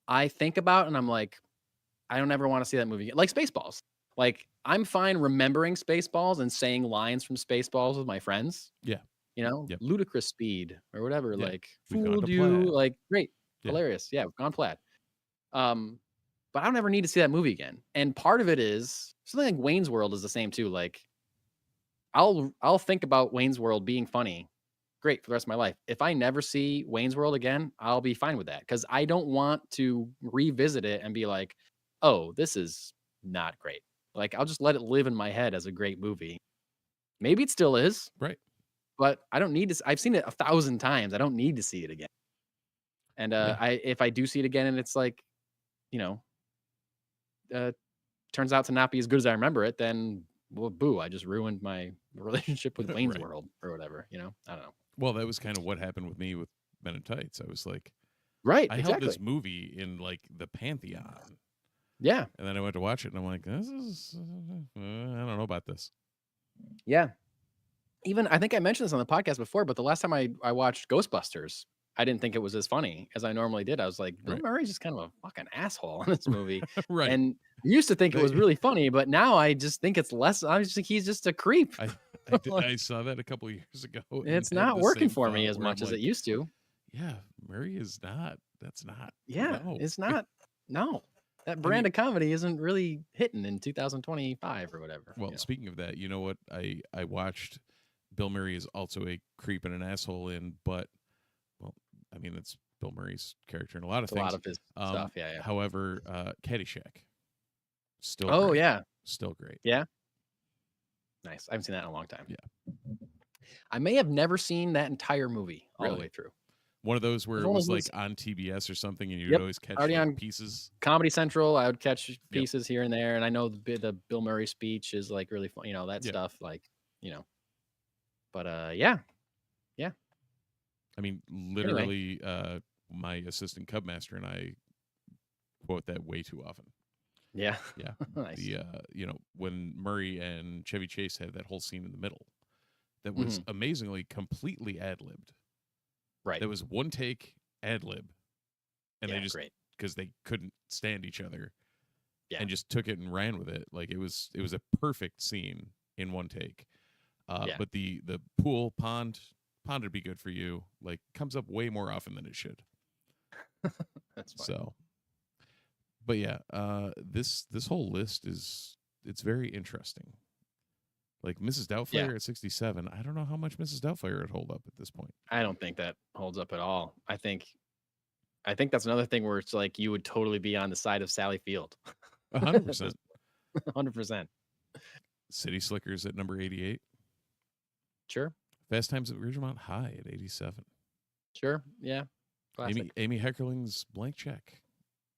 I think about and I'm like, I don't ever want to see that movie again. Like Spaceballs. Like I'm fine remembering Spaceballs and saying lines from Spaceballs with my friends. Yeah. Yep. Ludicrous speed or whatever. Yeah. Like We've gone fooled to you. Plaid. Like great, Yeah. hilarious. Yeah, we've gone Plaid. But I don't ever need to see that movie again. And part of it is something like Wayne's World is the same too. Like I'll think about Wayne's World being funny, great for the rest of my life. If I never see Wayne's World again, I'll be fine with that because I don't want to revisit it and be like, oh, this is not great. Like I'll just let it live in my head as a great movie. Maybe it still is, Right. but I don't need to. I've seen it 1,000 times. I don't need to see it again. And Yeah. if I do see it again and it's like, turns out to not be as good as I remember it, then well, boo! I just ruined my relationship with Wayne's Right. World or whatever. I don't know. Well, that was kind of what happened with me with Men in Tights. I was like, Right? I held Exactly. this movie in like the pantheon, Yeah. and then I went to watch it, and I'm like, this is I don't know about this. Yeah. Even I think I mentioned this on the podcast before, but the last time I watched Ghostbusters, I didn't think it was as funny as I normally did. I was like, Bill Right. Murray's just kind of a fucking asshole in this movie. Right. And I used to think it was They- really funny, but now I just think it's less. I just think he's just a creep. I saw that a couple of years ago. and It's had not the working same for me thought as where I'm much as like, it used to. Yeah, Murray is not. That's not. Yeah, no. it's not. No, that brand of comedy isn't really hitting in 2025 or whatever. Well, speaking of that, you know what? I watched. Bill Murray is also a creep and an asshole in, but well, I mean it's Bill Murray's character in a lot of It's a things. lot of his stuff. Yeah. However, Caddyshack, still. Oh great. yeah, Still great. yeah. Nice. I haven't seen that in a long time. Yeah. I may have never seen that entire movie all the Really? way through. One of those where I've it only was like was on TBS or something, and you'd Yep, always catch already like on pieces. Comedy Central. I would catch Yep. pieces here and there, and I know the Bill Murray speech is like really fun. That Yeah. stuff. But yeah. I mean, Anyway, literally, my assistant cub master and I quote that way too often. yeah, Yeah. nice. The when Murray and Chevy Chase had that whole scene in the middle that was Mhm. amazingly completely ad-libbed. Right. That was one take ad-lib, and they Yeah, just, great. because they couldn't stand each other, Yeah. and just took it and ran with it. Like it was a perfect scene in one take. Yeah. But the pool pond would be good for you. Like comes up way more often than it should. That's fine. So, but yeah, this whole list it's very interesting. Like Mrs. Doubtfire at 67, I don't know how much Mrs. Doubtfire would hold up at this point. I don't think that holds up at all. I think that's another thing where it's like you would totally be on the side of Sally Field. 100%. 100%. City Slickers at number 88. Sure. Fast Times at Ridgemont High at 87. Sure. Yeah. Classic. Amy Heckerling's Blank Check,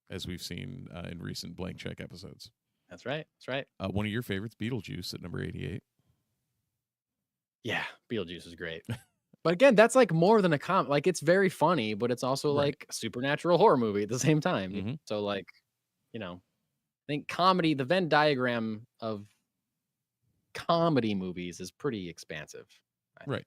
as we've seen in recent Blank Check episodes. That's right. That's right. One of your favorites, Beetlejuice at number 88. Yeah. Beetlejuice is great. But again, that's like more than a like it's very funny, but it's also Right. like a supernatural horror movie at the same time. Mhm. So like, I think comedy, the Venn diagram of comedy movies is pretty expansive. I think. Right.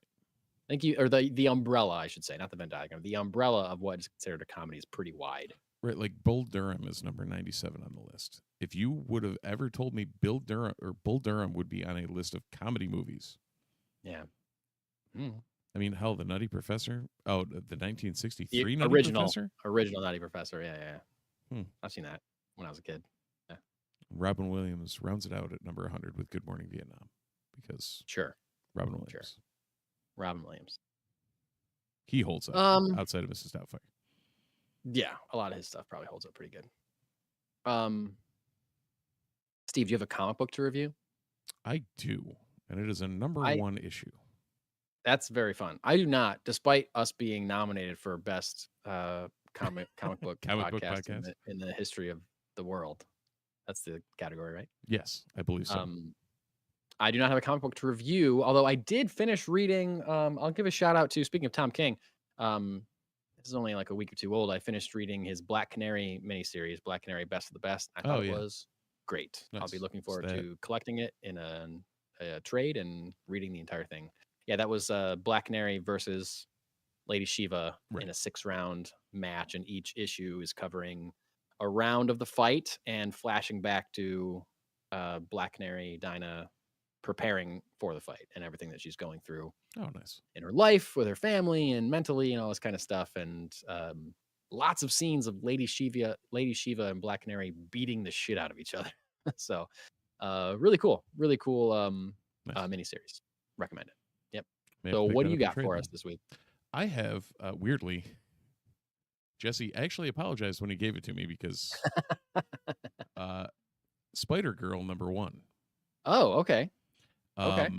Thank you, or the umbrella, I should say, not the Venn diagram. The umbrella of what is considered a comedy is pretty wide. Right. Like Bull Durham is number 97 on the list. If you would have ever told me Bull Durham would be on a list of comedy movies. Yeah. I mean, hell, The Nutty Professor. Oh, the 1963 The Nutty Professor? Original Nutty Professor. Yeah. I've seen that when I was a kid. Yeah. Robin Williams rounds it out at number 100 with Good Morning Vietnam. Because Sure. Robin Williams. Sure. Robin Williams. He holds up outside of Mrs. Doubtfire. Yeah, a lot of his stuff probably holds up pretty good. Steve, do you have a comic book to review? I do, and it is a number one issue. That's very fun. I do not, despite us being nominated for best comic book podcast in the history of the world. That's the category, right? Yes, I believe so. I do not have a comic book to review, although I did finish reading. I'll give a shout out to, speaking of Tom King, this is only like a week or two old. I finished reading his Black Canary miniseries, Black Canary Best of the Best. I thought it was great. Nice. I'll be looking forward to collecting it in a trade and reading the entire thing. Yeah, that was Black Canary versus Lady Shiva in a 6-round match, and each issue is covering a round of the fight and flashing back to Black Canary Dinah preparing for the fight and everything that she's going through. Oh, nice. In her life, with her family and mentally and all this kind of stuff. And lots of scenes of Lady Shiva and Black Canary beating the shit out of each other. So really cool miniseries. Recommend it. Yep. So what do you got for us this week? I have, weirdly, Jesse actually apologized when he gave it to me because Spider-Girl number 1. Oh, okay. Okay. I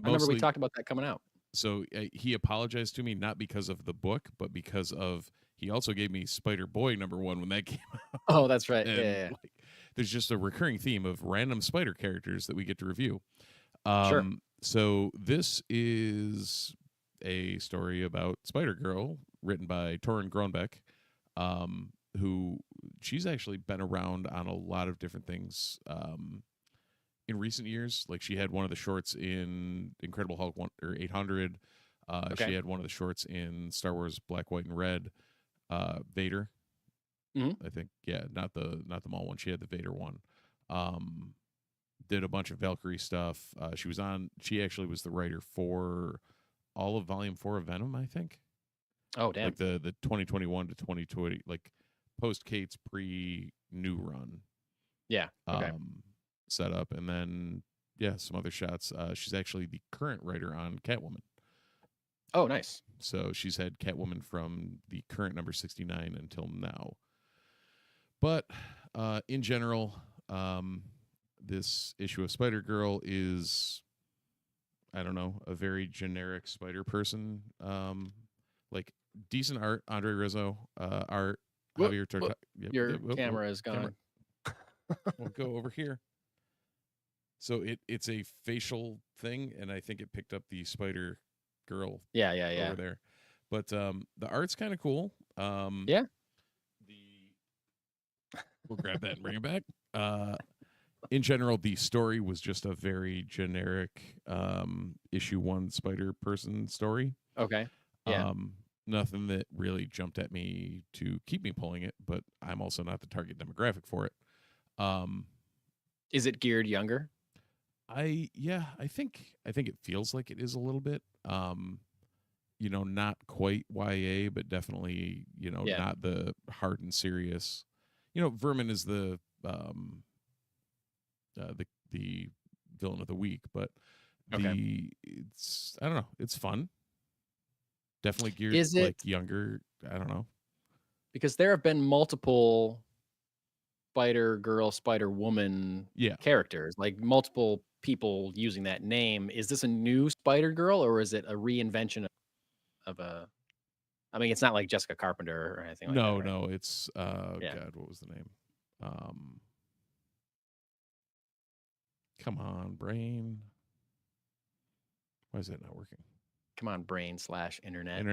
remember we talked about that coming out. So he apologized to me not because of the book, but because of he also gave me Spider-Boy number 1 when that came out. Oh, that's right. And, yeah. Like, there's just a recurring theme of random spider characters that we get to review. Sure. So this is a story about Spider-Girl written by Torrin Grönbeck, who she's actually been around on a lot of different things in recent years. Like she had one of the shorts in Incredible Hulk 800. She had one of the shorts in Star Wars Black, White, and Red. Vader, I think. Yeah, not the mall one. She had the Vader one. Did a bunch of Valkyrie stuff. She actually was the writer for all of Volume 4 of Venom, I think. Oh, damn. Like the 2021 to 2020, like post Kate's pre-new run. Yeah. Okay. Set up, and then some other shots. She's actually the current writer on Catwoman. Oh, nice. So she's had Catwoman from the current number 69 until now. But in general, this issue of Spider-Girl is, I don't know, a very generic spider person. Like decent art, Andre Rizzo, art, Whoop, Javier Torta. whoop. Yep, Your yep, whoop, camera whoop, is gone. We'll go over here. So it's a facial thing, and I think it picked up the spider girl Yeah. over there. But the art's kind of cool. Yeah. We'll grab that and bring it back. In general, the story was just a very generic issue 1 spider person story. Okay. Yeah. Nothing that really jumped at me to keep me pulling it, but I'm also not the target demographic for it. Is it geared younger? I think it feels like it is a little bit. Not quite YA, but definitely, not the hard and serious. Vermin is the villain of the week, but it's, I don't know, it's fun. Definitely geared like younger. I don't know. Because there have been multiple Spider Girl, Spider Woman characters, like multiple people using that name. Is this a new Spider Girl or is it a reinvention of a? I mean, it's not like Jessica Carpenter or anything like that. Right? No, it's God, what was the name? Come on, brain. Why is that not working? Come on, brain / internet.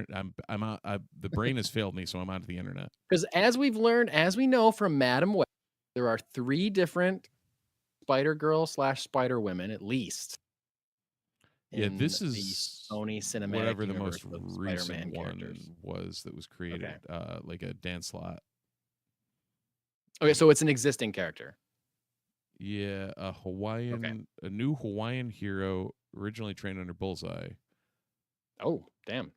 I'm out. The brain has failed me, so I'm out of the internet. Because as we've learned, as we know from Madam Web, there are 3 different Spider Girl / Spider Women at least. Yeah, this is the Sony cinematic whatever the most recent Spider-Man one characters was that was created, like a Dan Slott. Okay, so it's an existing character. Yeah, a new Hawaiian hero originally trained under Bullseye. Oh, damn.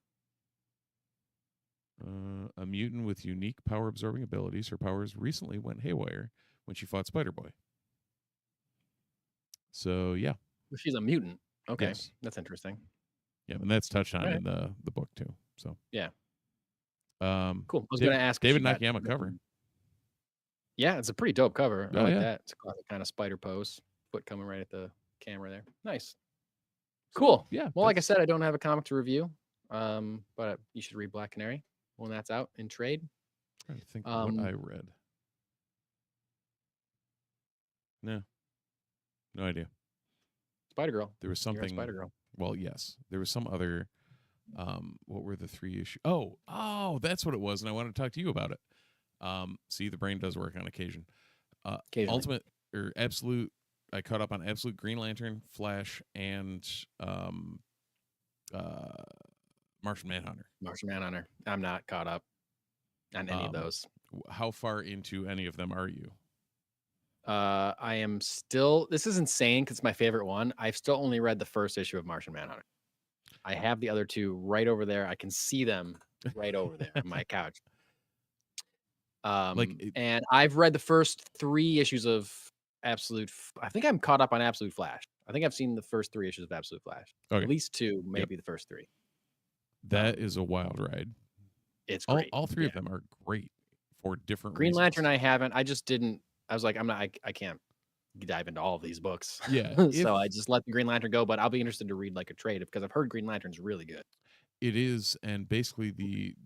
A mutant with unique power-absorbing abilities. Her powers recently went haywire when she fought Spider-Boy. So, yeah. Well, she's a mutant. Okay, yes. That's interesting. Yeah, and that's touched on in the book, too. So yeah. Cool. I was going to ask David Nakayama cover. Yeah, it's a pretty dope cover. I like that. It's a classic kind of spider pose. Foot coming right at the camera there. Nice. Cool. Yeah. Well, like I said, I don't have a comic to review, but you should read Black Canary when that's out in trade. I'm trying to think what I read. No idea. Spider Girl. There was something. Spider Girl. Well, yes, there was some other. What were the 3 issues? Oh, that's what it was, and I wanted to talk to you about it. See, the brain does work on occasion. Ultimate or Absolute. I caught up on Absolute, Green Lantern, Flash, and Martian Manhunter. Martian Manhunter. I'm not caught up on any of those. How far into any of them are you? I am still. This is insane because it's my favorite one. I've still only read the first issue of Martian Manhunter. I have the other 2 right over there. I can see them right over there on my couch. And I've read the first 3 issues of Absolute. I think I'm caught up on Absolute Flash. I think I've seen the first 3 issues of Absolute Flash. Okay. At least 2, maybe the first 3. That is a wild ride. It's great. All 3 of them are great for different Green reasons. Lantern I haven't. I just didn't. I was like, I can't dive into all of these books. Yeah. So I just let the Green Lantern go, but I'll be interested to read like a trade because I've heard Green Lantern's really good. It is, and basically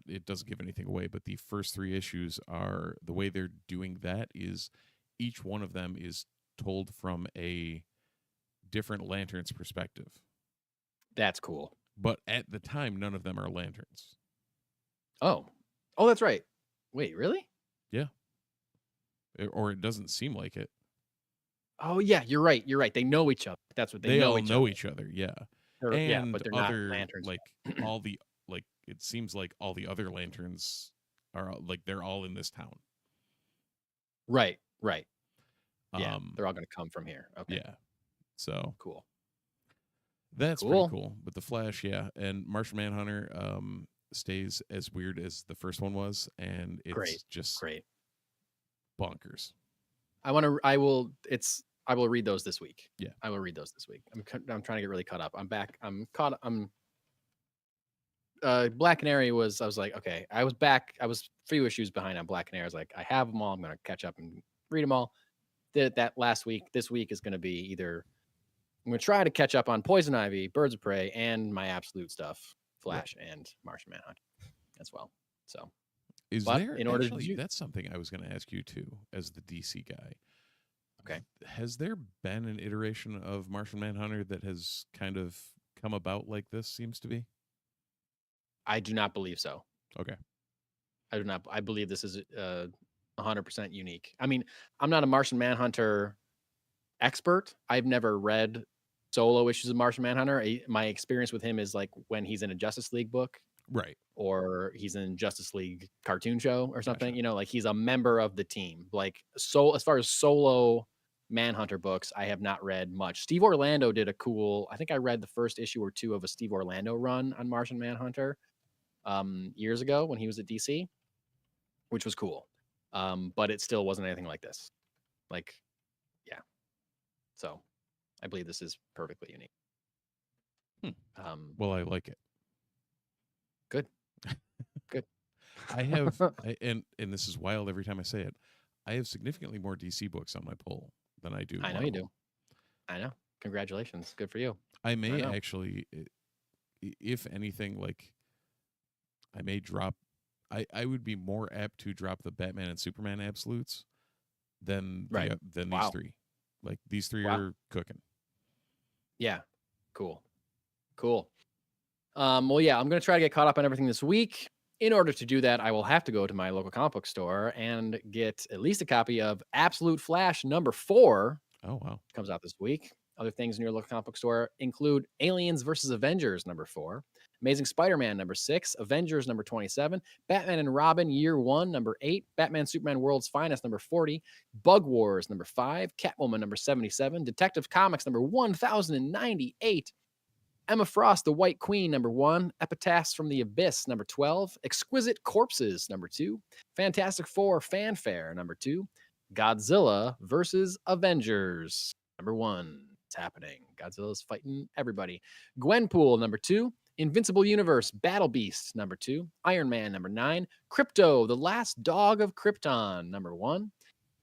it doesn't give anything away, but the first 3 issues are the way they're doing that is each one of them is told from a different lantern's perspective. That's cool. But at the time, none of them are lanterns. Oh, that's right. Wait, really? Yeah. Or it doesn't seem like it. Oh yeah, you're right. They know each other. That's what they know. They all know each other. Yeah. And but they're not lanterns. Like all the it seems like all the other lanterns are like they're all in this town. Right. Yeah, they're all going to come from here. Okay. Yeah. So cool. That's pretty cool. But the Flash, and Martian Manhunter stays as weird as the first one was, and it's just great, bonkers. I will read those this week. Yeah, I will read those this week. I'm trying to get really caught up. I'm back. Black Canary was. I was like, okay, I was back. I was 3 issues behind on Black Canary. I was like, I have them all. I'm going to catch up and read them all. Did it that last week. This week is going to be either I'm gonna try to catch up on Poison Ivy, Birds of Prey, and my absolute stuff, Flash and Martian Manhunter as well. So, Is but there in order to actually? do, That's something I was going to ask you too, as the DC guy. okay, Has there been an iteration of Martian Manhunter that has kind of come about like this? Seems to be. I do not believe so. Okay. I do not. I believe this is 100% unique. I mean, I'm not a Martian Manhunter expert. I've never read solo issues of Martian Manhunter. My experience with him is like when he's in a Justice League book Right. or he's in Justice League cartoon show or something, Gotcha. you know, like he's a member of the team. Like, so as far as solo Manhunter books, I have not read much. Steve Orlando did a cool, I think I read the first issue or two of a Steve Orlando run on Martian Manhunter years ago when he was at DC, which was cool. But it still wasn't anything like this. Like, yeah. So I believe this is perfectly unique. Well, I like it. Good. Good. I have, and this is wild every time I say it. I have significantly more DC books on my pull than I do. I know you do. I know. Congratulations. Good for you. I may actually, if anything, like I may drop. I would be more apt to drop the Batman and Superman absolutes than these three. Like these three are cooking. Yeah. Cool. Well, yeah, I'm going to try to get caught up on everything this week. In order to do that, I will have to go to my local comic book store and get at least a copy of Absolute Flash #4. Oh, wow. Comes out this week. Other things in your local comic book store include Aliens vs. Avengers #4, Amazing Spider-Man #6, Avengers #27, Batman and Robin Year 1 #8, Batman Superman World's Finest #40, Bug Wars #5, Catwoman #77, Detective Comics #1098, Emma Frost, The White Queen #1, Epitaphs from the Abyss #12, Exquisite Corpses #2, Fantastic Four Fanfare #2, Godzilla vs. Avengers #1. It's happening. Godzilla's fighting everybody. Gwenpool #2, Invincible Universe Battle Beast #2, Iron Man #9, Crypto, The Last Dog of Krypton #1,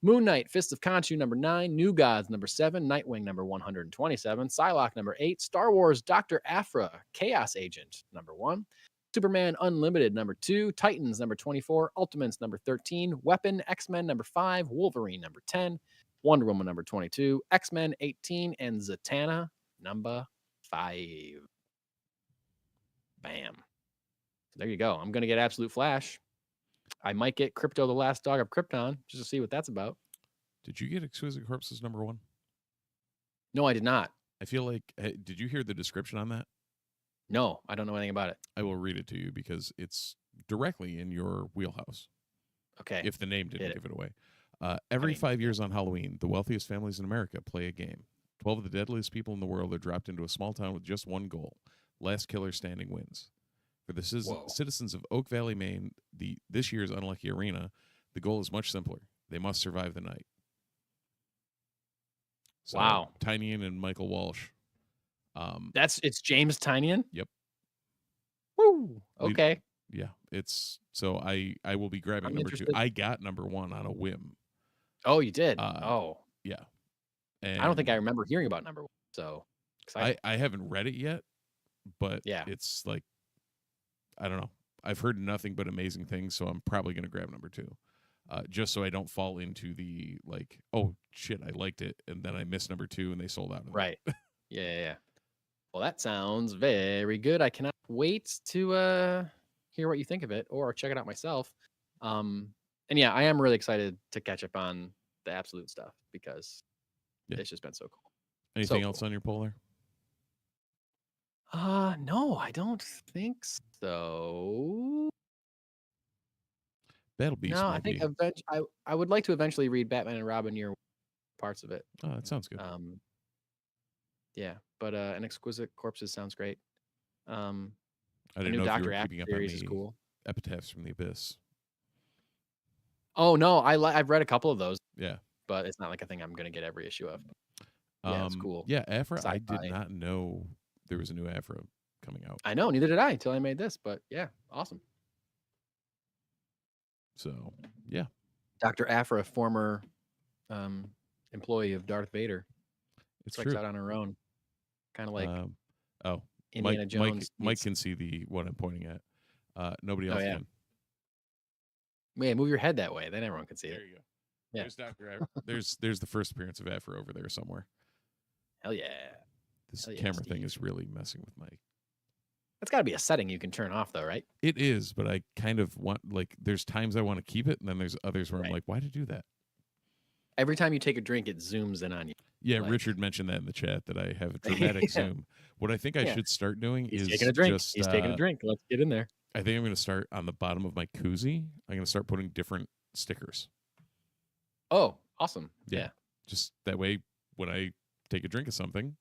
Moon Knight, Fist of Khonshu #9, New Gods #7, Nightwing #127, Psylocke #8, Star Wars Dr. Aphra, Chaos Agent #1, Superman Unlimited #2, Titans #24, Ultimates #13, Weapon X-Men #5, Wolverine #10, Wonder Woman #22, X-Men 18, and Zatanna #5. Bam. So there you go. I'm gonna get Absolute Flash. I might get Crypto, the Last Dog of Krypton, just to see what that's about. Did you get Exquisite Corpses #1? No, I did not. I feel like, did you hear the description on that? No, I don't know anything about it. I will read it to you because it's directly in your wheelhouse. Okay. If the name didn't give it away. Every 5 years on Halloween, the wealthiest families in America play a game. 12 of the deadliest people in the world are dropped into a small town with just one goal. Last killer standing wins. For the citizens of Oak Valley, Maine, this year's Unlucky Arena, the goal is much simpler. They must survive the night. So, wow. Tynion and Michael Walsh. It's James Tynion? Yep. Woo. Okay. Yeah. So I will be grabbing #2. I got #1 on a whim. Oh, you did? Yeah. And I don't think I remember hearing about #1. So I haven't read it yet, but it's like, I don't know. I've heard nothing but amazing things, so I'm probably going to grab #2. Just so I don't fall into the, like, oh, shit, I liked it, and then I missed #2, and they sold out of it. Right. Yeah. Well, that sounds very good. I cannot wait to hear what you think of it or check it out myself. And yeah, I am really excited to catch up on the Absolute stuff because it's just been so cool. Anything else on your poll there? No, I don't think so. Battle Beast. No, I think I would like to eventually read Batman and Robin Year parts of it. Oh, that sounds good. Yeah, but an Exquisite Corpses sounds great. I didn't know if you were keeping up on the cool. Epitaphs from the Abyss. Oh no, I've read a couple of those. Yeah, but it's not like a thing I'm gonna get every issue of. Yeah, it's cool. Yeah, Aphra. I did not know there was a new Aphra coming out. I know, neither did I until I made this. But yeah, awesome. So yeah, Dr. Aphra, former employee of Darth Vader. It's true. Out on her own. kind of like oh, Indiana Jones. Mike can see the what I'm pointing at. Nobody else can. Yeah, move your head that way. Then everyone can see There it. you go. Yeah. There's Dr. There's the first appearance of Afro over there somewhere. Hell yeah. This Hell yeah, camera thing Steve. is really messing with my. That's got to be a setting you can turn off, though, right? It is, but I kind of want there's times I want to keep it, and then there's others where I'm Right. like, why to do that? Every time you take a drink, it zooms in on you. Yeah, Like- Richard mentioned that in the chat that I have a dramatic zoom. What I think I should start doing He's is taking a drink. just He's taking a drink. Let's get in there. I think I'm going to start on the bottom of my koozie. I'm going to start putting different stickers. Oh, awesome. Yeah. Yeah. Just that way, when I take a drink of something,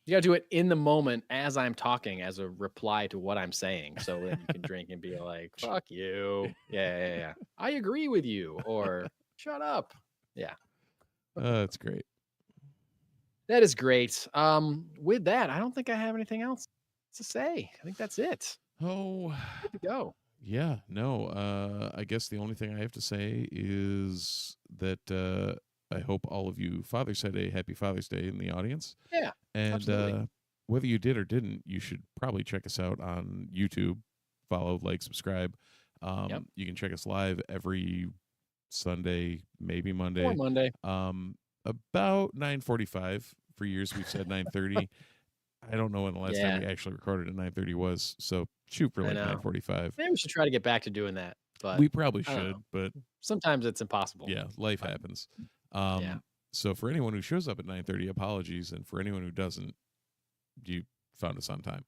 You got to do it in the moment as I'm talking as a reply to what I'm saying. So that you can drink and be like, fuck you. Yeah. I agree with you. Or shut up. Yeah. that's great. That is great. With that, I don't think I have anything else to say. I think that's it. Oh, Good to go. yeah. No, I guess the only thing I have to say is that I hope all of you fathers had a happy Father's Day in the audience. Yeah. And absolutely. whether you did or didn't, you should probably check us out on YouTube. Follow, like, subscribe. Yep. You can check us live every Sunday, maybe Monday. Or Monday. About 9:45. For years we've said 9:30. I don't know when the last time we actually recorded at 9:30 was. So shoot for I like know. 9:45. Maybe we should try to get back to doing that. But We probably I don't should, know. but sometimes it's impossible. yeah, life But- happens. Yeah. So for anyone who shows up at 9:30, apologies, and for anyone who doesn't, you found us on time.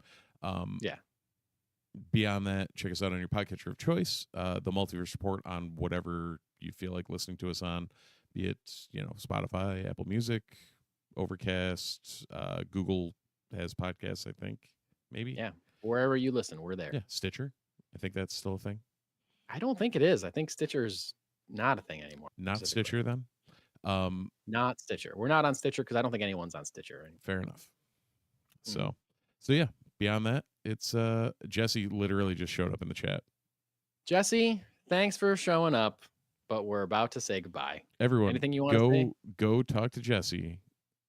Yeah. Beyond that, check us out on your podcatcher of choice. The Multiverse Report on whatever you feel like listening to us on, be it Spotify, Apple Music, Overcast, Google has podcasts. I think maybe. Yeah. Wherever you listen, we're there. Yeah, Stitcher. I think that's still a thing. I don't think it is. I think Stitcher's not a thing anymore. Not specifically. Stitcher then. Not Stitcher. We're not on Stitcher because I don't think anyone's on Stitcher anymore. Fair enough. Mhm. So yeah. Beyond that, it's Jesse literally just showed up in the chat. Jesse, thanks for showing up, but we're about to say goodbye. Everyone, Anything you want to say? go talk to Jesse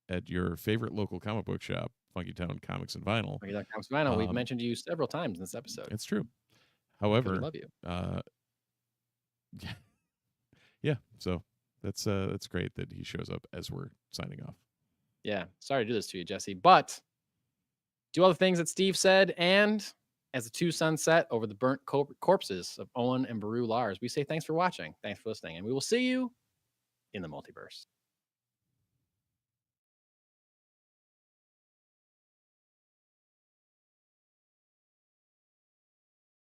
at your favorite local comic book shop, Funky Town Comics and Vinyl. We've mentioned you several times in this episode. It's true. 'Cause we However, love you. yeah. So that's great that he shows up as we're signing off. Yeah. Sorry to do this to you, Jesse, but do all the things that Steve said, and as the two suns set over the burnt corpses of Owen and Baru Lars, we say thanks for watching, thanks for listening, and we will see you in the multiverse.